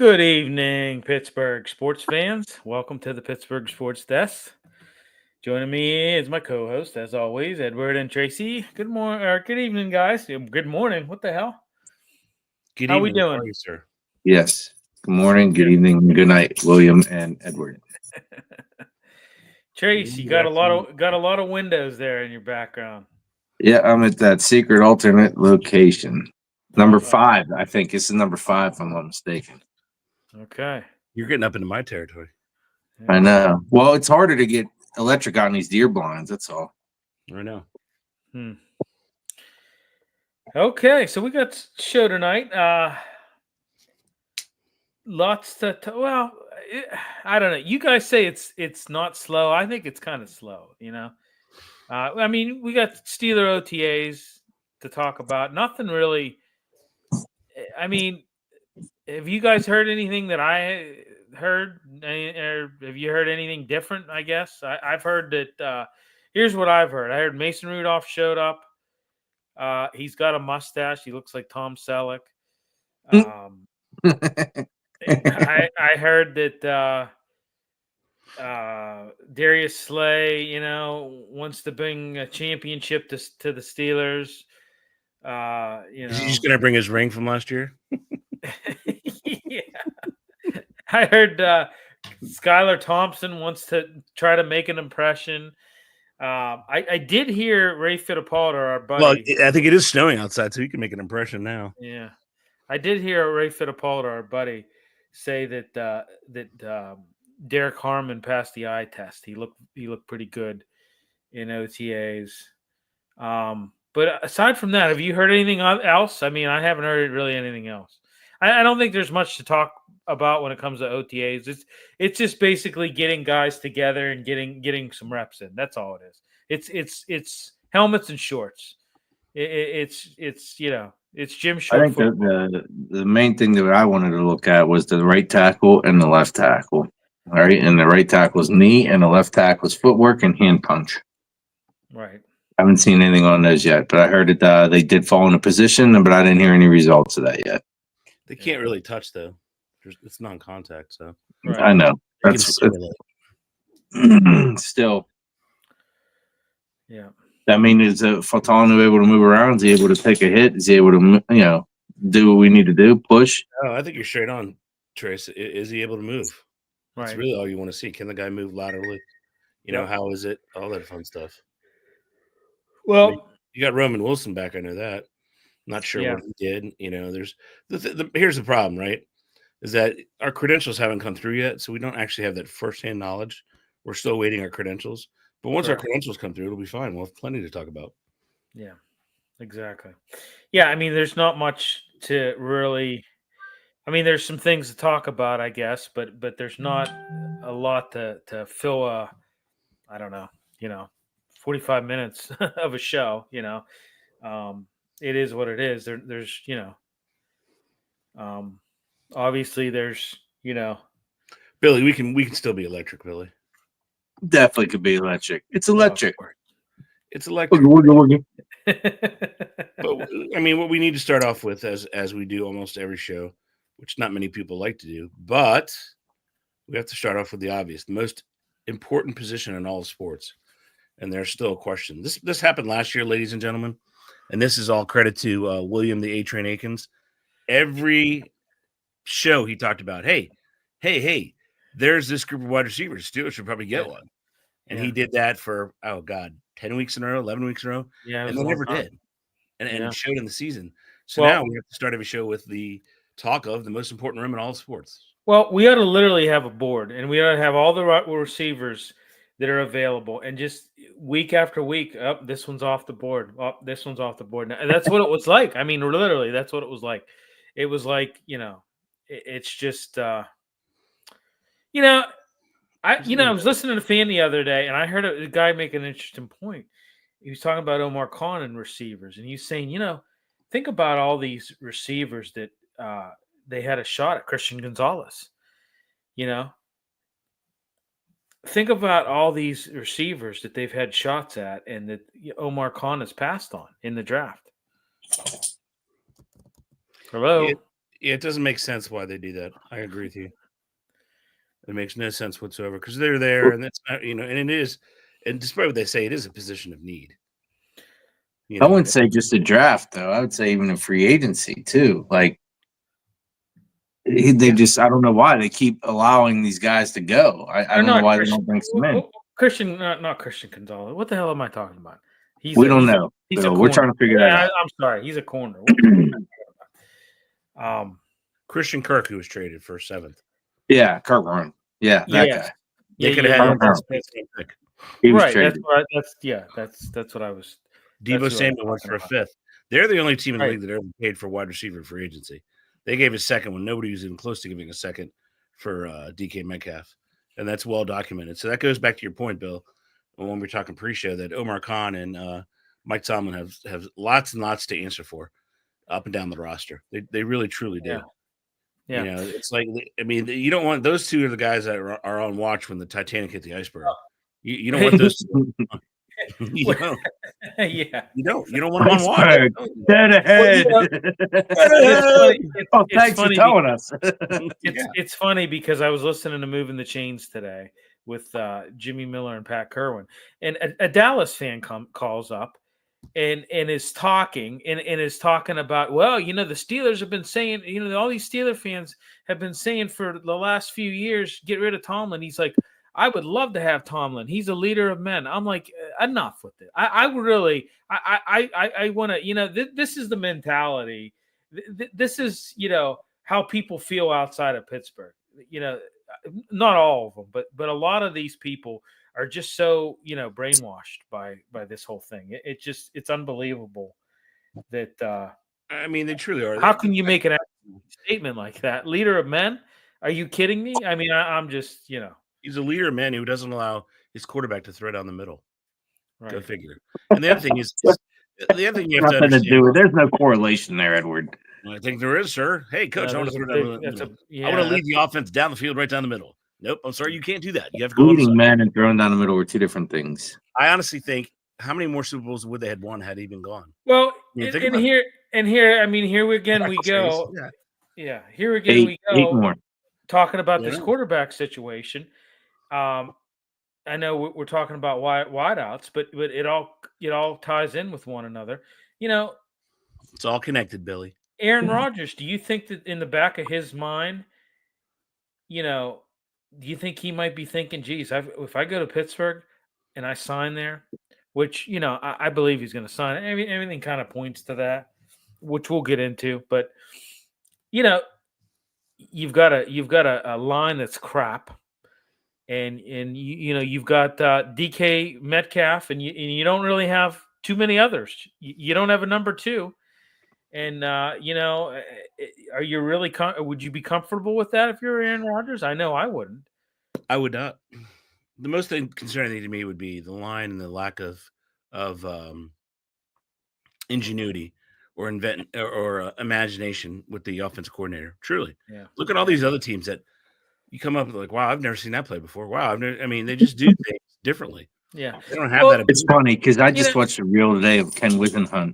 Good evening, Pittsburgh sports fans. Welcome to the Pittsburgh Sports Desk. Joining me is my co-host, as always, Edward and Tracy. Good morning, or good evening, guys. Good morning. What the hell? Good How we evening. How doing? are you, sir? Yes. Good morning, good evening, and good night, William and Edward. Tracy, you got a lot of windows there in your background. Yeah, I'm at that secret alternate location. Number Uh-oh. 5, I think. This is number 5, if I'm not mistaken. Okay. You're getting up into my territory. I know. Well, it's harder to get electric on these deer blinds, that's all. I know. Okay, so we got show tonight. Lots to well, I don't know. You guys say it's not slow. I think it's kind of slow. I mean, we got Steeler OTAs to talk about. Nothing really. I mean, have you guys heard anything that I heard? Or have you heard anything different? I guess I've heard that. Here's what I've heard. I heard Mason Rudolph showed up. He's got a mustache. He looks like Tom Selleck. I heard that Darius Slay, wants to bring a championship to the Steelers. Is he just going to bring his ring from last year? Yeah. I heard Skylar Thompson wants to try to make an impression. I did hear Ray Fittipaldi, our buddy. Well, I think it is snowing outside, so he can make an impression now. Yeah, I did hear Ray Fittipaldi, our buddy, say that Derek Harmon passed the eye test. He looked pretty good in OTAs. But aside from that, have you heard anything else? I mean, I haven't heard really anything else. I don't think there's much to talk about when it comes to OTAs. It's just basically getting guys together and getting some reps in. That's all it is. It's helmets and shorts. It's gym short. I think the main thing that I wanted to look at was the right tackle and the left tackle. All right, and the right tackle's knee, and the left tackle's footwork and hand punch. Right. I haven't seen anything on those yet, but I heard that they did fall into position, but I didn't hear any results of that yet. They can't really touch, though. It's non-contact, so. Right. I know. That's still. Yeah. I mean, is Faltano able to move around? Is he able to take a hit? Is he able to, do what we need to do, push? Oh, I think you're straight on, Trace. Is he able to move? Right. That's really all you want to see. Can the guy move laterally? How is it? All that fun stuff. Well, you got Roman Wilson back. I know that. Not sure what he did. There's here's the problem, right? Is that our credentials haven't come through yet, so we don't actually have that firsthand knowledge. We're still waiting our credentials. But once our credentials come through, it'll be fine. We'll have plenty to talk about. Yeah, exactly. Yeah, I mean, there's not much to really. I mean, there's some things to talk about, I guess, but there's not a lot to fill a. I don't know. 45 minutes of a show. It is what it is. There's obviously there's Billy, we can still be electric, Billy. Definitely could be electric. It's electric. It's electric. But I mean, what we need to start off with, as we do almost every show, which not many people like to do, but we have to start off with the obvious, the most important position in all of sports. And there's still a question. This happened last year, ladies and gentlemen, and this is all credit to William the A-Train Akins. Every show he talked about, hey, there's this group of wide receivers. Steelers should probably get one. And he did that for, 10 weeks in a row, 11 weeks in a row. Yeah, and they never did. And showed in the season. So now we have to start every show with the talk of the most important room in all sports. Well, we ought to literally have a board, and we ought to have all the receivers that are available, and just week after week, this one's off the board. This one's off the board. And that's what it was like. I mean, literally, that's what it was like. It was like, it's just, I was listening to Fan the other day, and I heard a guy make an interesting point. He was talking about Omar Khan and receivers, and he's saying, think about all these receivers that they had a shot at. Christian Gonzalez, think about all these receivers that they've had shots at and that Omar Khan has passed on in the draft. Hello? it doesn't make sense why they do that. I agree with you. It makes no sense whatsoever because they're there, and that's not, and it is, and despite what they say, it is a position of need. I wouldn't say just a draft, though. I would say even a free agency too. Like they just, I don't know why they keep allowing these guys to go. I don't know why they don't bring some in. Christian, not Christian Gonzalez. What the hell am I talking about? We don't know. So we're trying to figure that out. I'm sorry. He's a corner. Christian Kirk, who was traded for 7th. Yeah, Kirk Ryan. Yeah, that guy. They could have had pick. He was right. traded. That's what I was. Deebo Samuel went for a 5th. They're the only team in the league that ever paid for wide receiver for agency. They gave a 2nd when nobody was even close to giving a 2nd for DK Metcalf, and that's well documented. So that goes back to your point, Bill, when we were talking pre-show that Omar Khan and Mike Tomlin have lots and lots to answer for up and down the roster. They really truly do. Yeah. It's like, I mean, you don't want those two are the guys that are on watch when the Titanic hit the iceberg. You don't want those two. You don't. Yeah. You don't want them on watch. Dead ahead. Thanks for telling us. It's funny because I was listening to Moving the Chains today with Jimmy Miller and Pat Kerwin, and a Dallas fan calls up and is talking about, well, the Steelers have been saying, all these Steeler fans have been saying for the last few years, get rid of Tomlin. He's like, I would love to have Tomlin. He's a leader of men. I'm like, enough with it. I want to, this is the mentality. This is, how people feel outside of Pittsburgh. Not all of them, but a lot of these people are just so, brainwashed by this whole thing. It's unbelievable that, I mean, they truly are. How can you make an statement like that? Leader of men? Are you kidding me? I mean, I'm just, He's a leader of men who doesn't allow his quarterback to throw down the middle. Right. Go figure. And the other thing is, you have to understand. There's no correlation there, Edward. I think there is, sir. Hey, coach, I want to throw down the middle. I want to lead the offense down the field, right down the middle. Nope, I'm sorry, you can't do that. You have to go leading men and throwing down the middle were two different things. I honestly think how many more Super Bowls would they have won had he been gone? Well, here we go. Yeah, here again we go. 8 more. Talking about this quarterback situation. I know we're talking about wideouts, but it all ties in with one another. It's all connected, Billy. Aaron Rodgers, do you think that in the back of his mind, do you think he might be thinking, geez, if I go to Pittsburgh and I sign there, which, I believe he's going to sign. Everything kind of points to that, which we'll get into. But, you've got a line that's crap. And you've got DK Metcalf, and you don't really have too many others. You don't have a number 2, and are you really? Would you be comfortable with that if you're Aaron Rodgers? I know I wouldn't. I would not. The most concerning thing to me would be the line and the lack of ingenuity or imagination with the offensive coordinator. Truly, look at all these other teams that. You come up with like, wow, I've never seen that play before. Wow, they just do things differently. Yeah, they don't have that. It's funny because I just watched a reel today of Ken Wisenhunt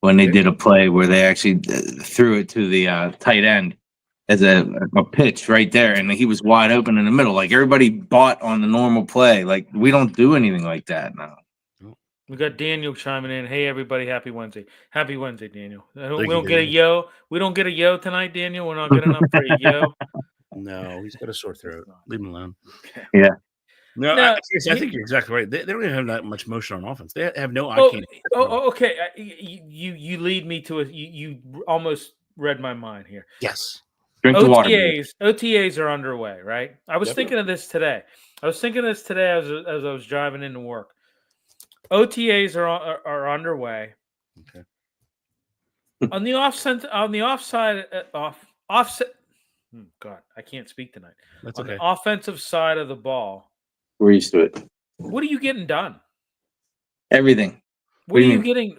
when they did a play where they actually threw it to the tight end as a pitch right there, and he was wide open in the middle. Like everybody bought on the normal play. Like we don't do anything like that now. We got Daniel chiming in. Hey, everybody, happy Wednesday. Happy Wednesday, Daniel. We don't get a yo. We don't get a yo tonight, Daniel. We're not good enough for a yo. No, he's got a sore throat. Leave him alone. Yeah. No, I think you're exactly right. They don't even have that much motion on offense. They have no eye candy. Okay. You lead me to it. You almost read my mind here. Yes. Drink the water. OTAs are underway, right? I was thinking of this today. as I was driving into work. OTAs are underway. Okay. On the offset. God, I can't speak tonight. That's on okay. The offensive side of the ball. We're used to it. What are you getting done? Everything. What are you getting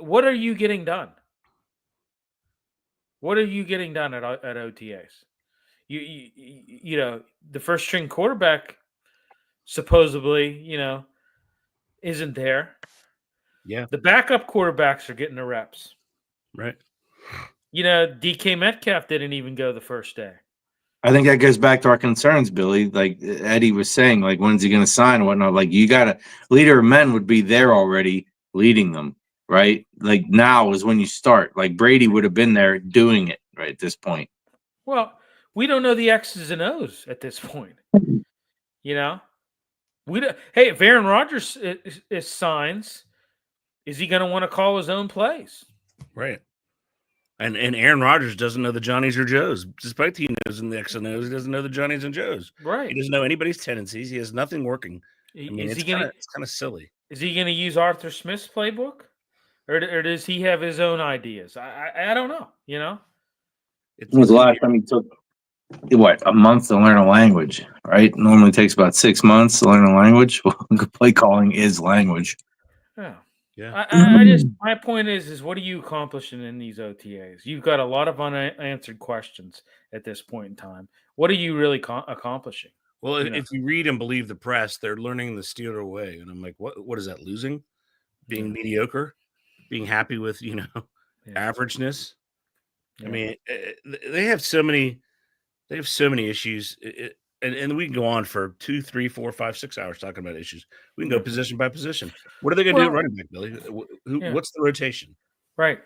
done? What are you getting done at OTAs? You the first string quarterback supposedly, isn't there. Yeah. The backup quarterbacks are getting the reps. Right. DK Metcalf didn't even go the first day. I think that goes back to our concerns, Billy. Like Eddie was saying, like, when's he going to sign and whatnot? Like, you got a leader of men would be there already leading them, right? Like, now is when you start. Like, Brady would have been there doing it right at this point. Well, we don't know the X's and O's at this point. We don't. Hey, if Aaron Rodgers is signs, is he going to want to call his own plays? Right. And Aaron Rodgers doesn't know the Johnnies or Joes. Despite he knows in the X and O's, he doesn't know the Johnnies and Joes. Right. He doesn't know anybody's tendencies. He has nothing working. It's kind of silly. Is he going to use Arthur Smith's playbook? Or does he have his own ideas? I don't know, When was the last time he took, a month to learn a language, right? Normally takes about 6 months to learn a language. Play calling is language. Yeah. Yeah. My point is what are you accomplishing in these OTAs? You've got a lot of unanswered questions at this point in time. What are you really accomplishing? Well, if you read and believe the press, they're learning the Steeler way. And I'm like, what is that? Losing? Being mediocre? Being happy with, averageness? Yeah. I mean, they have so many issues. And we can go on for 2, 3, 4, 5, 6 hours talking about issues. We can go position by position. What are they going to do at running back, Billy? What's the rotation? Right.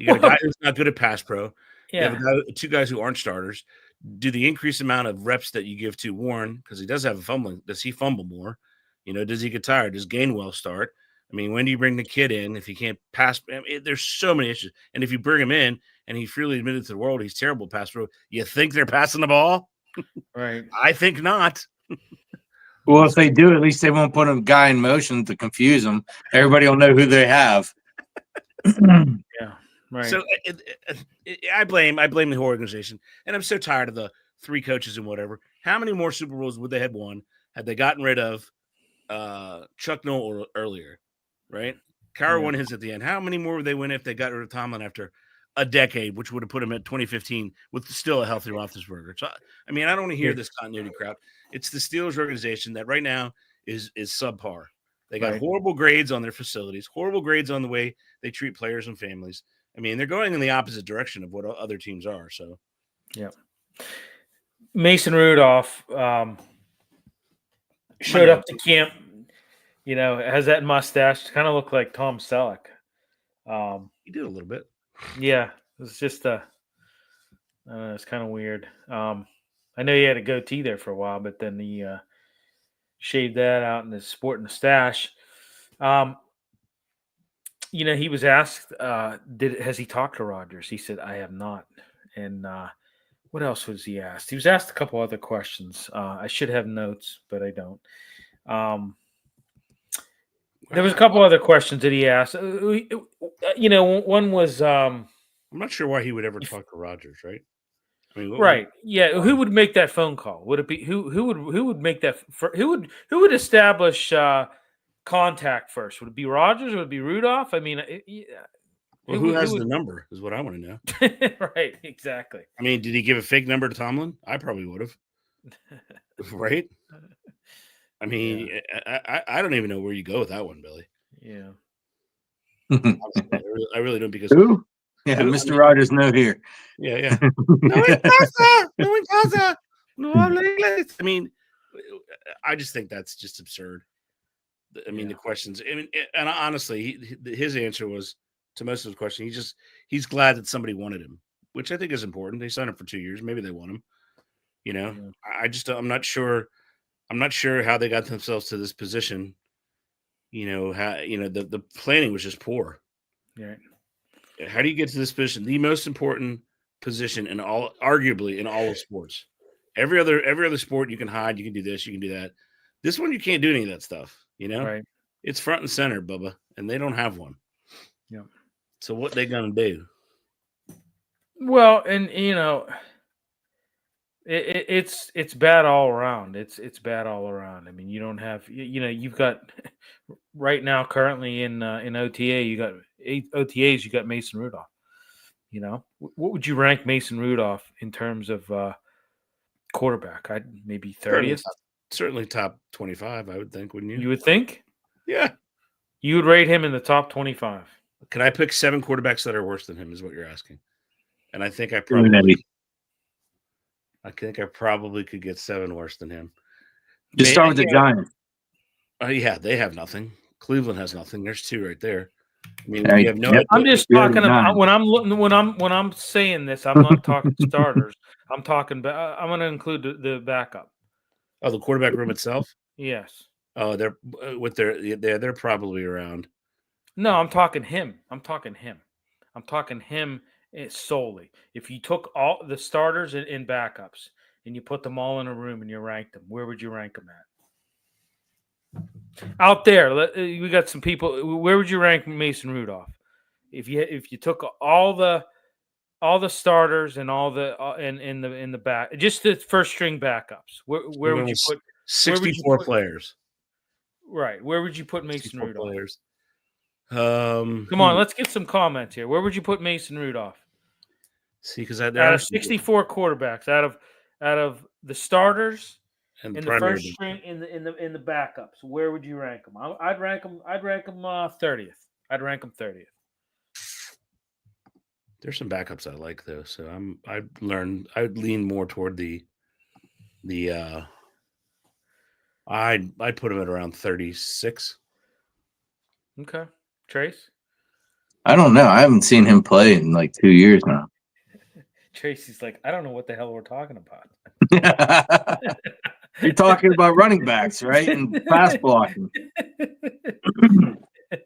You got a guy who's not good at pass pro. Yeah. You have two guys who aren't starters. Do the increased amount of reps that you give to Warren, because he does have a fumbling. Does he fumble more? Does he get tired? Does Gainwell start? I mean, when do you bring the kid in if he can't pass? There's so many issues. And if you bring him in and he freely admitted to the world he's terrible pass pro, you think they're passing the ball? Right. I think not. Well, if they do, at least they won't put a guy in motion to confuse them. Everybody will know who they have. Yeah. Right. So I blame the whole organization, and I'm so tired of the 3 coaches and whatever. How many more Super Bowls would they have won had they gotten rid of Chuck Noll earlier? Right. Cowher won his at the end. How many more would they win if they got rid of Tomlin after a decade, which would have put him at 2015 with still a healthy Roethlisberger? So, I don't want to hear this continuity crap. It's the Steelers organization that right now is subpar. They got horrible grades on their facilities, horrible grades on the way they treat players and families. They're going in the opposite direction of what other teams are. So, yeah. Mason Rudolph showed up to camp. Has that mustache, kind of looked like Tom Selleck. He did a little bit. Yeah, it's just it's kind of weird. I know he had a goatee there for a while, but then he shaved that out and is sporting a stash. He was asked, has he talked to Rodgers? He said, I have not. And what else was he asked? He was asked a couple other questions. I should have notes, but I don't. There was a couple other questions that he asked. One was I'm not sure why he would ever talk to Rodgers, right? Right. Yeah. Who would make that phone call? Would it be who would make that? Who would establish contact first? Would it be Rodgers? Would it be Rudolph? Who has the number is what I want to know. Right. Exactly. Did he give a fake number to Tomlin? I probably would have. Right. I don't even know where you go with that one, Billy. Yeah. I really don't, because who? Yeah, Mr. Rogers, no here. Yeah. No en casa. No habla inglés. I just think that's just absurd. The questions. And honestly, his answer was to most of the questions. He's glad that somebody wanted him, which I think is important. They signed him for 2 years. Maybe they want him. I'm not sure. I'm not sure how they got themselves to this position. The planning was just poor. Right. How do you get to this position? The most important position arguably in all of sports. Every other sport you can hide, you can do this, you can do that. This one you can't do any of that stuff. Right. It's front and center, Bubba, and they don't have one. Yeah. So what they gonna do? Well, and it's bad all around. It's bad all around. You don't have you've got right now currently in OTA you got 8 OTAs. You got Mason Rudolph. What would you rank Mason Rudolph in terms of quarterback? I'd maybe 30th. Certainly top 25. I would think, wouldn't you? You would think. Yeah. You would rate him in the top 25. Can I pick 7 quarterbacks that are worse than him? Is what you're asking? and I think I Eddie. probably could get 7 worse than him. Just start with the Giants. Oh yeah, they have nothing. Cleveland has nothing. There's 2 right there. I mean, Hey, we have no. yep. I'm just We have talking about 9. when I'm saying this. I'm not talking starters. I'm talking. I'm going to include the backup. Oh, the quarterback room itself. Yes. Oh, they're probably around. No, I'm talking him. I'm talking him solely. If you took all the starters and backups and you put them all in a room and you ranked them, where would you rank them at? Out there, we got some people. Where would you rank Mason Rudolph? If you took all the starters and all the in the back, just the first string backups, where would you put 64 players? Right. Where would you put Mason Rudolph? Players. Come on, let's get some comments here. Where would you put Mason Rudolph? See, because out of 64 quarterbacks, out of the starters and the first string in the backups, where would you rank them? I'd rank them 30th. I'd rank them 30th. There's some backups I like though, so I'd lean more toward the I'd put him at around 36. Okay. Trace? I don't know. I haven't seen him play in like 2 years now. Tracy's like, I don't know what the hell we're talking about. You're talking about running backs, right? And pass blocking.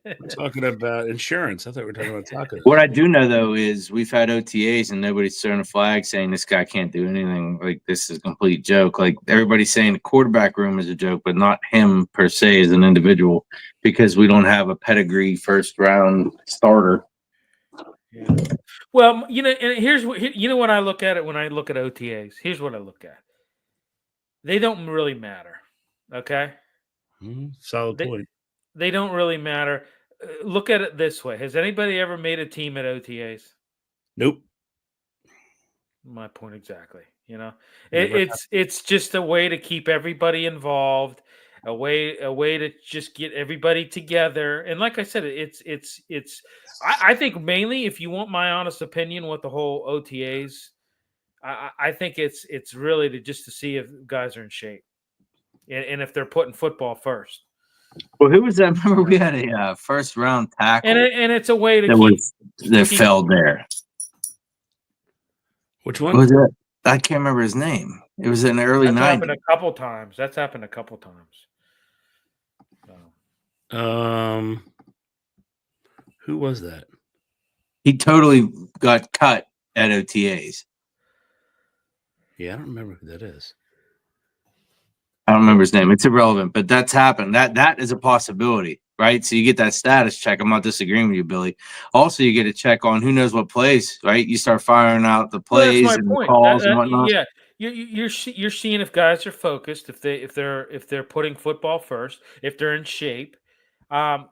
We're talking about insurance. I thought we were talking about tacos. What I do know, though, is we've had OTAs and nobody's throwing a flag saying this guy can't do anything. Like, this is a complete joke. Like, everybody's saying the quarterback room is a joke, but not him per se as an individual, because we don't have a pedigree first-round starter. Yeah. Well, and here's what I look at it when I look at OTAs. Here's what I look at. They don't really matter. Okay? Solid point. They don't really matter. Look at it this way. Has anybody ever made a team at OTAs? Nope. My point exactly. It's just a way to keep everybody involved, a way to just get everybody together. And like I said, I think mainly, if you want my honest opinion, what the whole OTAs, I think it's really to see if guys are in shape and if they're putting football first. Well, who was that? Remember, we had a first-round tackle, and it's a way to that fell there. Which one? What was it? I can't remember his name. It was in the early 90s. That's happened a couple times. Who was that? He totally got cut at OTAs. Yeah, I don't remember who that is. I don't remember his name. It's irrelevant, but that's happened. That is a possibility, right? So you get that status check. I'm not disagreeing with you, Billy. Also, you get a check on who knows what plays, right? You start firing out the plays and the calls and whatnot. Yeah, you're seeing if guys are focused, if they're putting football first, if they're in shape. To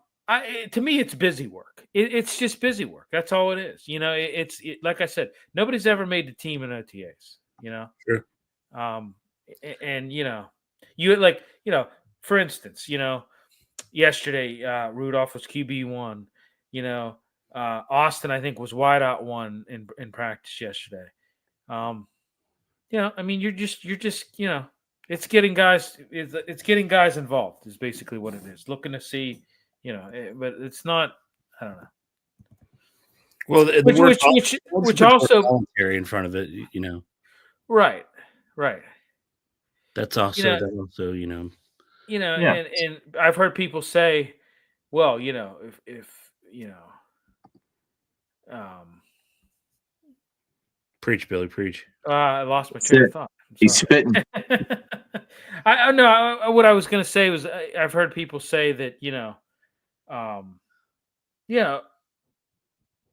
me, it's busy work. It's just busy work. That's all it is. Like I said, nobody's ever made the team in OTAs. Sure. And for instance, yesterday Rudolph was QB1. Austin, I think, was wideout 1 in practice yesterday. I mean, you're just it's getting guys involved is basically what it is. Looking to see, but it's not. I don't know. Well, which also voluntary in front of it, Right. That's also and I've heard people say, well, if preach, Billy, preach. I lost my train of thought. He's spitting. I know what I was going to say was I've heard people say that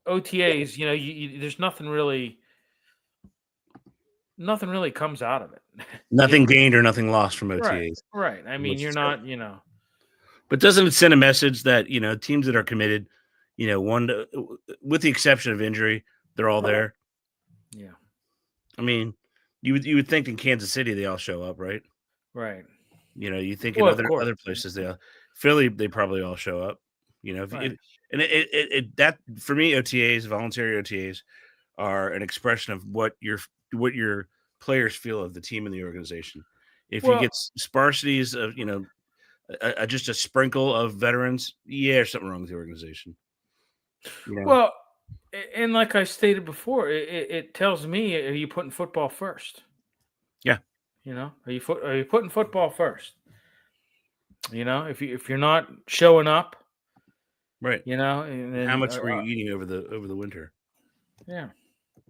OTAs, there's nothing really comes out of it. Nothing gained or nothing lost from OTAs. Right. I mean, you're not, But doesn't it send a message that, teams that are committed, with the exception of injury, they're all there? Yeah. I mean, you would think in Kansas City they all show up, right? Right. You think in other places Philly they probably all show up. That for me, OTAs, voluntary OTAs, are an expression of what your players feel of the team and the organization. If you Well, get sparsities of, just a sprinkle of veterans, there's something wrong with the organization. well, and like I stated before, it tells me, are you putting football first? Yeah. Are you putting football first? If you're not showing up, right. and then How much were you eating over the winter? yeah.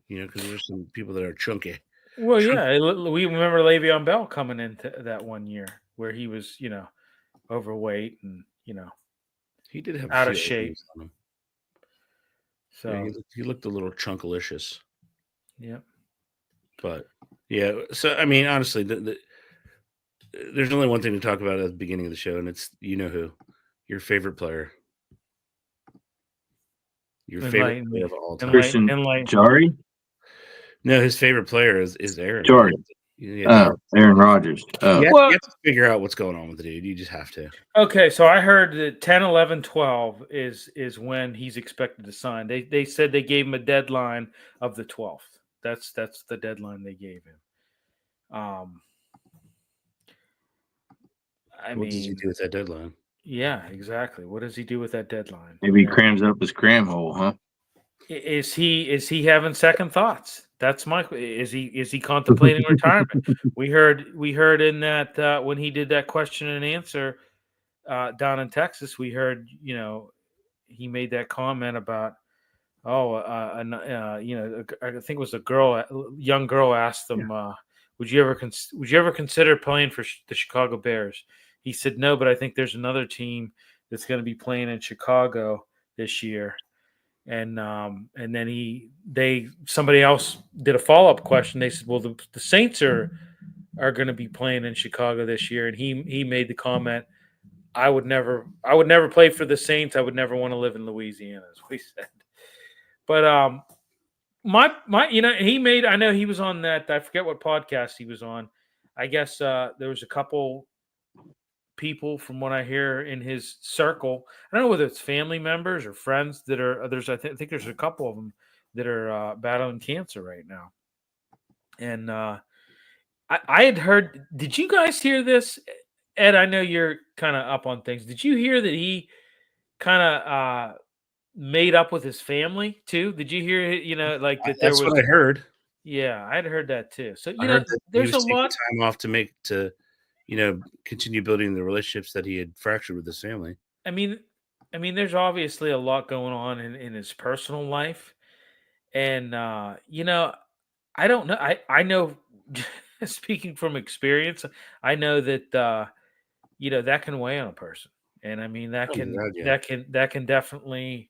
Because there's some people that are chunky. Well, yeah, we remember Le'Veon Bell coming into that one year where he was, overweight and He did have a out few of shape. openings on him. So Yeah, he looked a little chunkalicious. yeah. But yeah, so I mean, honestly, there's only one thing to talk about at the beginning of the show, and it's who, your favorite player, your favorite Enlighten player me. of all time. Christian Jari? No, his favorite player is Aaron. Jordan. Aaron Rodgers. Oh. You Well, have to figure out what's going on with the dude. You just have to. okay, so I heard that 10, 11, 12 is when he's expected to sign. They said they gave him a deadline of the 12th. That's the deadline they gave him. What does he do with that deadline? Yeah, exactly. What does he do with that deadline? Maybe he crams up his cram hole, huh? Is he having second thoughts? That's my. Is he contemplating retirement? We heard in that when he did that question and answer down in Texas, we heard he made that comment about I think it was a young girl asked him, would you ever consider playing for the Chicago Bears? He said no, but I think there's another team that's going to be playing in Chicago this year. And then somebody else did a follow-up question. They said, well, the Saints are going to be playing in Chicago this year, and he made the comment, I would never play for the Saints. I would never want to live in Louisiana, as we said. But he made. I know he was on that. I forget what podcast he was on. I guess there was a couple people, from what I hear, in his circle. I don't know whether it's family members or friends that are. I think there's a couple of them that are battling cancer right now. And I had heard. Did you guys hear this, Ed? I know you're kind of up on things. Did you hear that he kind of made up with his family too? Did you hear? Like that. That's what I heard. Yeah, I'd heard that too. So I heard that there's he was a lot time off to continue building the relationships that he had fractured with his family. I mean, there's obviously a lot going on in his personal life, and I don't know. I know, speaking from experience, I know that that can weigh on a person, and I mean that can definitely.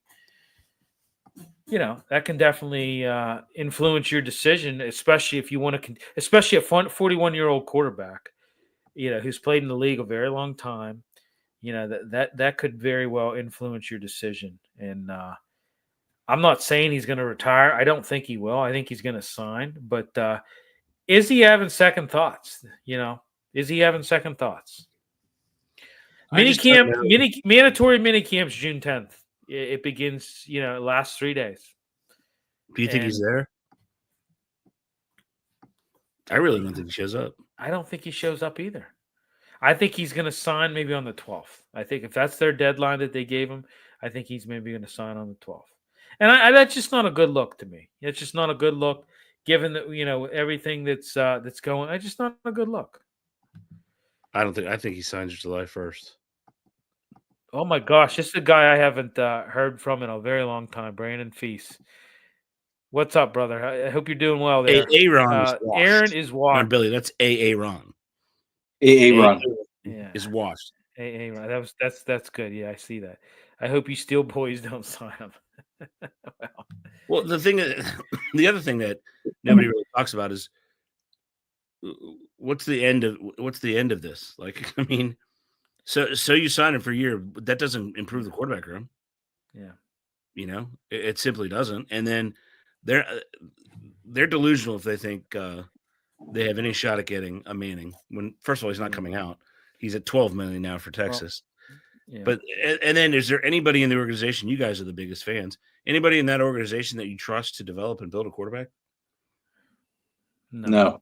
That can definitely influence your decision, especially if you want to, especially a 41-year-old quarterback, who's played in the league a very long time. That could very well influence your decision. And I'm not saying he's going to retire. I don't think he will. I think he's going to sign. But is he having second thoughts? Is he having second thoughts? Mandatory mini camps June 10th. It begins, it lasts 3 days. Do you think he's there? I really don't think he shows up. I don't think he shows up either. I think he's going to sign maybe on the 12th. I think if that's their deadline that they gave him, I think he's maybe going to sign on the 12th. And that's just not a good look to me. It's just not a good look, given that everything that's going. It's just not a good look. I think he signs July 1st. Oh my gosh, this is a guy I haven't heard from in a very long time, Brandon Feast. What's up, brother? I hope you're doing well there. Aaron is washed. Not Billy, that's Ron. Ron. Yeah. Is washed. Ron. That's good. Yeah, I see that. I hope you Steel Boys don't sign him. Well, the other thing that nobody really talks about is what's the end of this? Like, I mean, so you sign him for a year, but that doesn't improve the quarterback room. Yeah. It simply doesn't. And then they're delusional if they think they have any shot at getting a Manning. When first of all, he's not coming out. He's at $12 million now for Texas. Yeah. But and then is there anybody in the organization? You guys are the biggest fans. Anybody in that organization that you trust to develop and build a quarterback? No.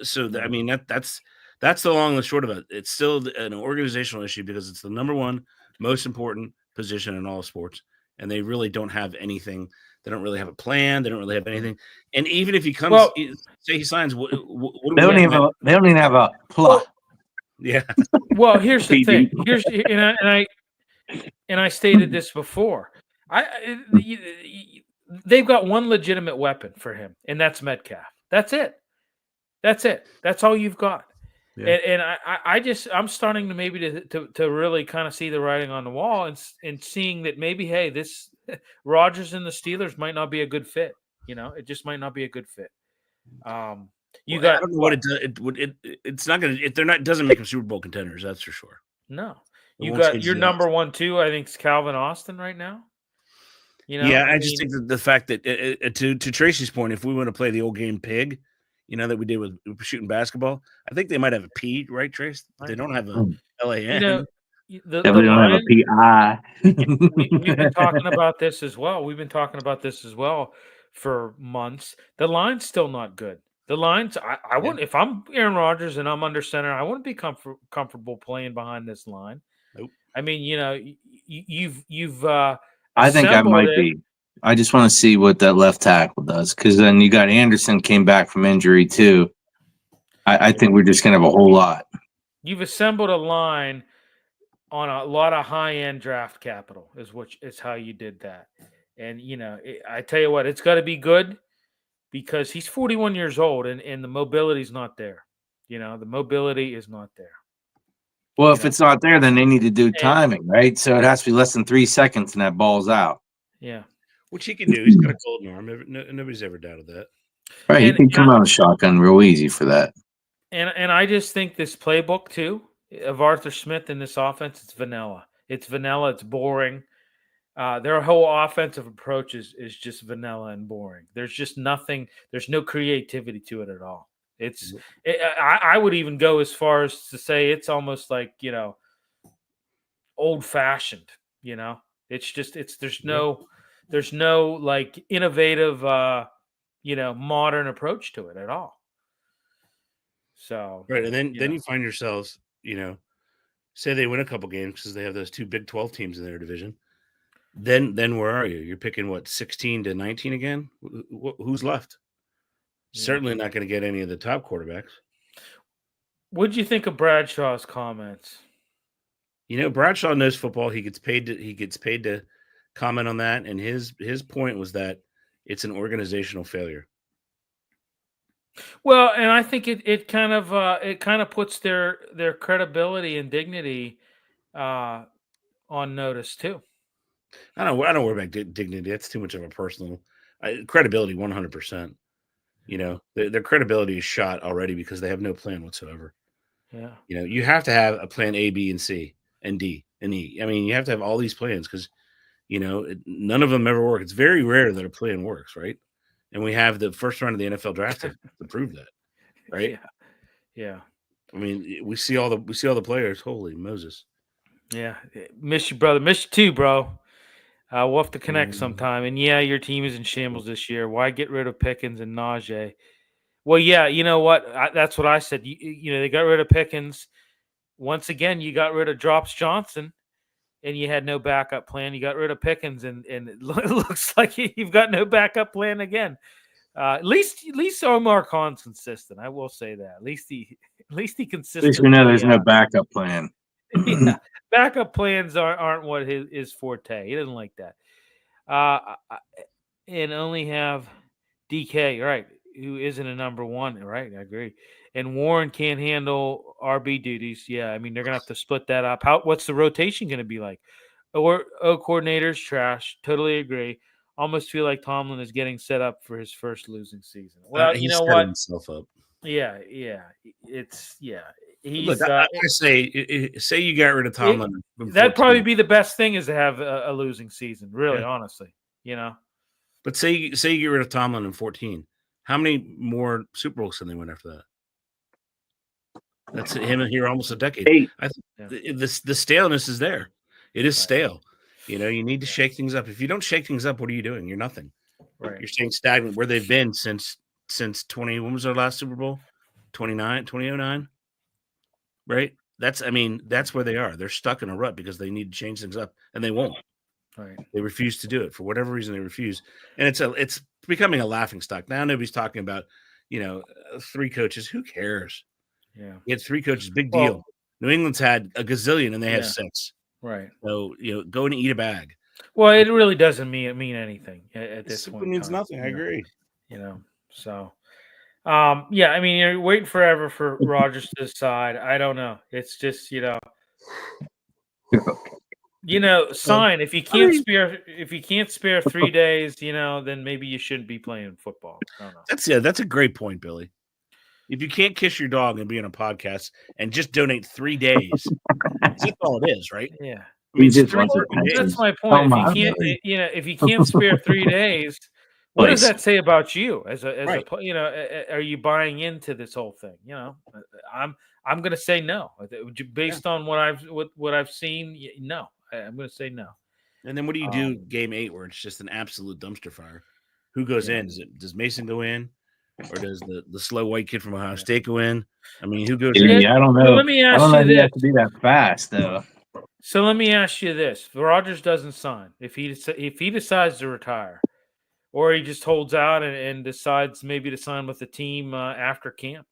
So No. I mean that's the long and the short of it. It's still an organizational issue because it's the number one most important position in all sports, and they really don't have anything. They don't really have a plan. They don't really have anything. And even if he comes, Well- say he signs, what do They we don't even recommend? they don't even have a plot. Yeah, Well, here's the thing. PD. And I stated this before. They've got one legitimate weapon for him, and that's Metcalf. That's it. That's all you've got. Yeah. And I'm starting to maybe to really kind of see the writing on the wall and seeing that maybe, hey, this Rodgers and the Steelers might not be a good fit. It just might not be a good fit. I don't know what it does. It's not going to. It doesn't make them Super Bowl contenders. That's for sure. No. It You won't got change your the number odds. 1, 2. I think it's Calvin Austin right now. Yeah, I just think that the fact that to Tracy's point, if we want to play the old game pig, that we did with shooting basketball, I think they might have a P, right, Trace? They don't have a LAN. The Definitely don't have a Lions, PI. we've been talking about this as well. We've been talking about this as well for months. The line's still not good. The lines, I wouldn't. If I'm Aaron Rodgers and I'm under center, I wouldn't be comfortable playing behind this line. Nope. I mean, you've. I think I might assembled it. be. I just want to see what that left tackle does, because then you got Anderson came back from injury too. I think we're just gonna have a whole lot. You've assembled a line on a lot of high-end draft capital, is how you did that. And I tell you what, it's got to be good because he's 41 years old and the mobility's not there. The mobility is not there. Well, if it's not there, then they need to do timing, right? So it has to be less than 3 seconds, and that ball's out. Yeah, Which he can do. He's got a golden arm. Nobody's ever doubted that. Right, he can come out of shotgun real easy for that. And I just think this playbook too of Arthur Smith in this offense, it's vanilla. It's vanilla. It's boring. Their whole offensive approach is just vanilla and boring. There's just nothing. There's no creativity to it at all. I would even go as far as to say it's almost like old fashioned. It's just there's no like innovative modern approach to it at all. So right, and then you find yourselves, say they win a couple games because they have those two Big 12 teams in their division. Then where are you? You're picking what, 16 to 19 again? Who's left? Certainly not going to get any of the top quarterbacks. What do you think of Bradshaw's comments? Bradshaw knows football. He gets paid to comment on that, and his point was that it's an organizational failure. Well, and I think it kind of puts their credibility and dignity on notice too. I don't worry about dignity. That's too much of a personal credibility. 100%. Their credibility is shot already because they have no plan whatsoever. Yeah. You have to have a plan A, B, and C, and D, and E. I mean, you have to have all these plans because, none of them ever work. It's very rare that a plan works, right? And we have the first round of the NFL draft to prove that, right? Yeah. I mean, we see all the players. Holy Moses! Yeah, miss you, brother. Miss you too, bro. We'll have to connect sometime. And yeah, your team is in shambles this year. Why get rid of Pickens and Najee? Well, yeah, you know what? That's what I said. They got rid of Pickens. Once again, you got rid of Drops Johnson, and you had no backup plan. You got rid of Pickens, and it looks like you've got no backup plan again. At least Omar Khan's consistent. I will say that. At least he consistent. At least we know there's no backup plan. Yeah, backup plans aren't what his forte. He doesn't like that. And only have DK, right, who isn't a number one, right? I agree. And Warren can't handle RB duties. Yeah, I mean they're gonna have to split that up. What's the rotation gonna be like? Coordinator's trash. Totally agree. Almost feel like Tomlin is getting set up for his first losing season. Well, you know what? Himself up. Yeah. Look, I say you got rid of Tomlin. That'd probably be the best thing is to have a losing season. Really, honestly, But say you get rid of Tomlin in 14. How many more Super Bowls can they win after that? That's him here almost a decade. 8. The staleness is there. It is stale. You know, you need to shake things up. If you don't shake things up, what are you doing? You're nothing. Right. You're staying stagnant where they've been since 20. When was their last Super Bowl? 2009, right? That's where they are. They're stuck in a rut because they need to change things up, and they won't. Right. They refuse to do it for whatever reason. They refuse, and it's becoming a laughing stock now. Nobody's talking about 3 coaches. Who cares? Yeah. You had 3 coaches. Big Well, deal. New England's had a gazillion, and they have 6. Right. So go and eat a bag. Well, it really doesn't mean anything at this It point. It means nothing. I agree. So, yeah. I mean, you're waiting forever for Rodgers to decide. I don't know. It's just sign if you can't spare 3 days, then maybe you shouldn't be playing football. I don't know. That's a great point, Billy. If you can't kiss your dog and be on a podcast and just donate 3 days, that's all it is, right? Yeah. I mean, that's my point. If you can't spare 3 days, what does that say about you as are you buying into this whole thing? I'm going to say no based on what I've seen. No, I'm going to say no. And then what do you do game 8 where it's just an absolute dumpster fire? Who goes in? Does Mason go in? Or does the slow white kid from Ohio State go in? I mean, who goes in? I don't know. So let me ask you this. You have to be that fast, though. So let me ask you this: if Rodgers doesn't sign, if he decides to retire, or he just holds out and decides maybe to sign with the team after camp,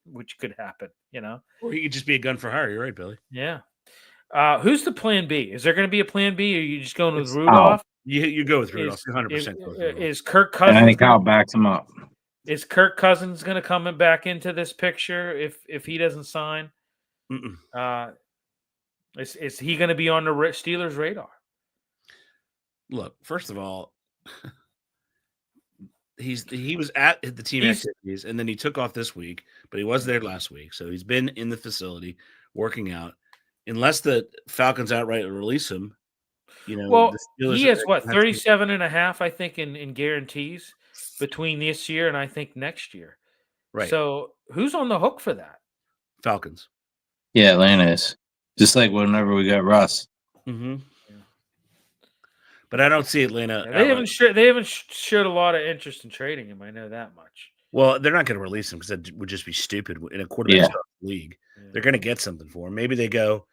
which could happen, Or he could just be a gun for hire. You're right, Billy. Yeah. Who's the plan B? Is there going to be a plan B? Or are you just going with Rudolph? You go with Rudolph. 100%. Is Kirk Cousins? And I think Kyle backs him up. Is Kirk Cousins going to come back into this picture if he doesn't sign? Is he going to be on the Steelers' radar? Look, first of all, he was at the team activities, and then he took off this week, but he was there last week, so he's been in the facility working out. Unless the Falcons outright release him, Well, he has 37.5, I think, in guarantees between this year and I think next year. Right. So who's on the hook for that? Falcons. Yeah, Atlanta is. Just like whenever we got Russ. Mm-hmm. Yeah. But I don't see Atlanta. They haven't showed a lot of interest in trading him. I know that much. Well, they're not going to release him because that would just be stupid in a quarterback league. Yeah. They're going to get something for him. Maybe they go,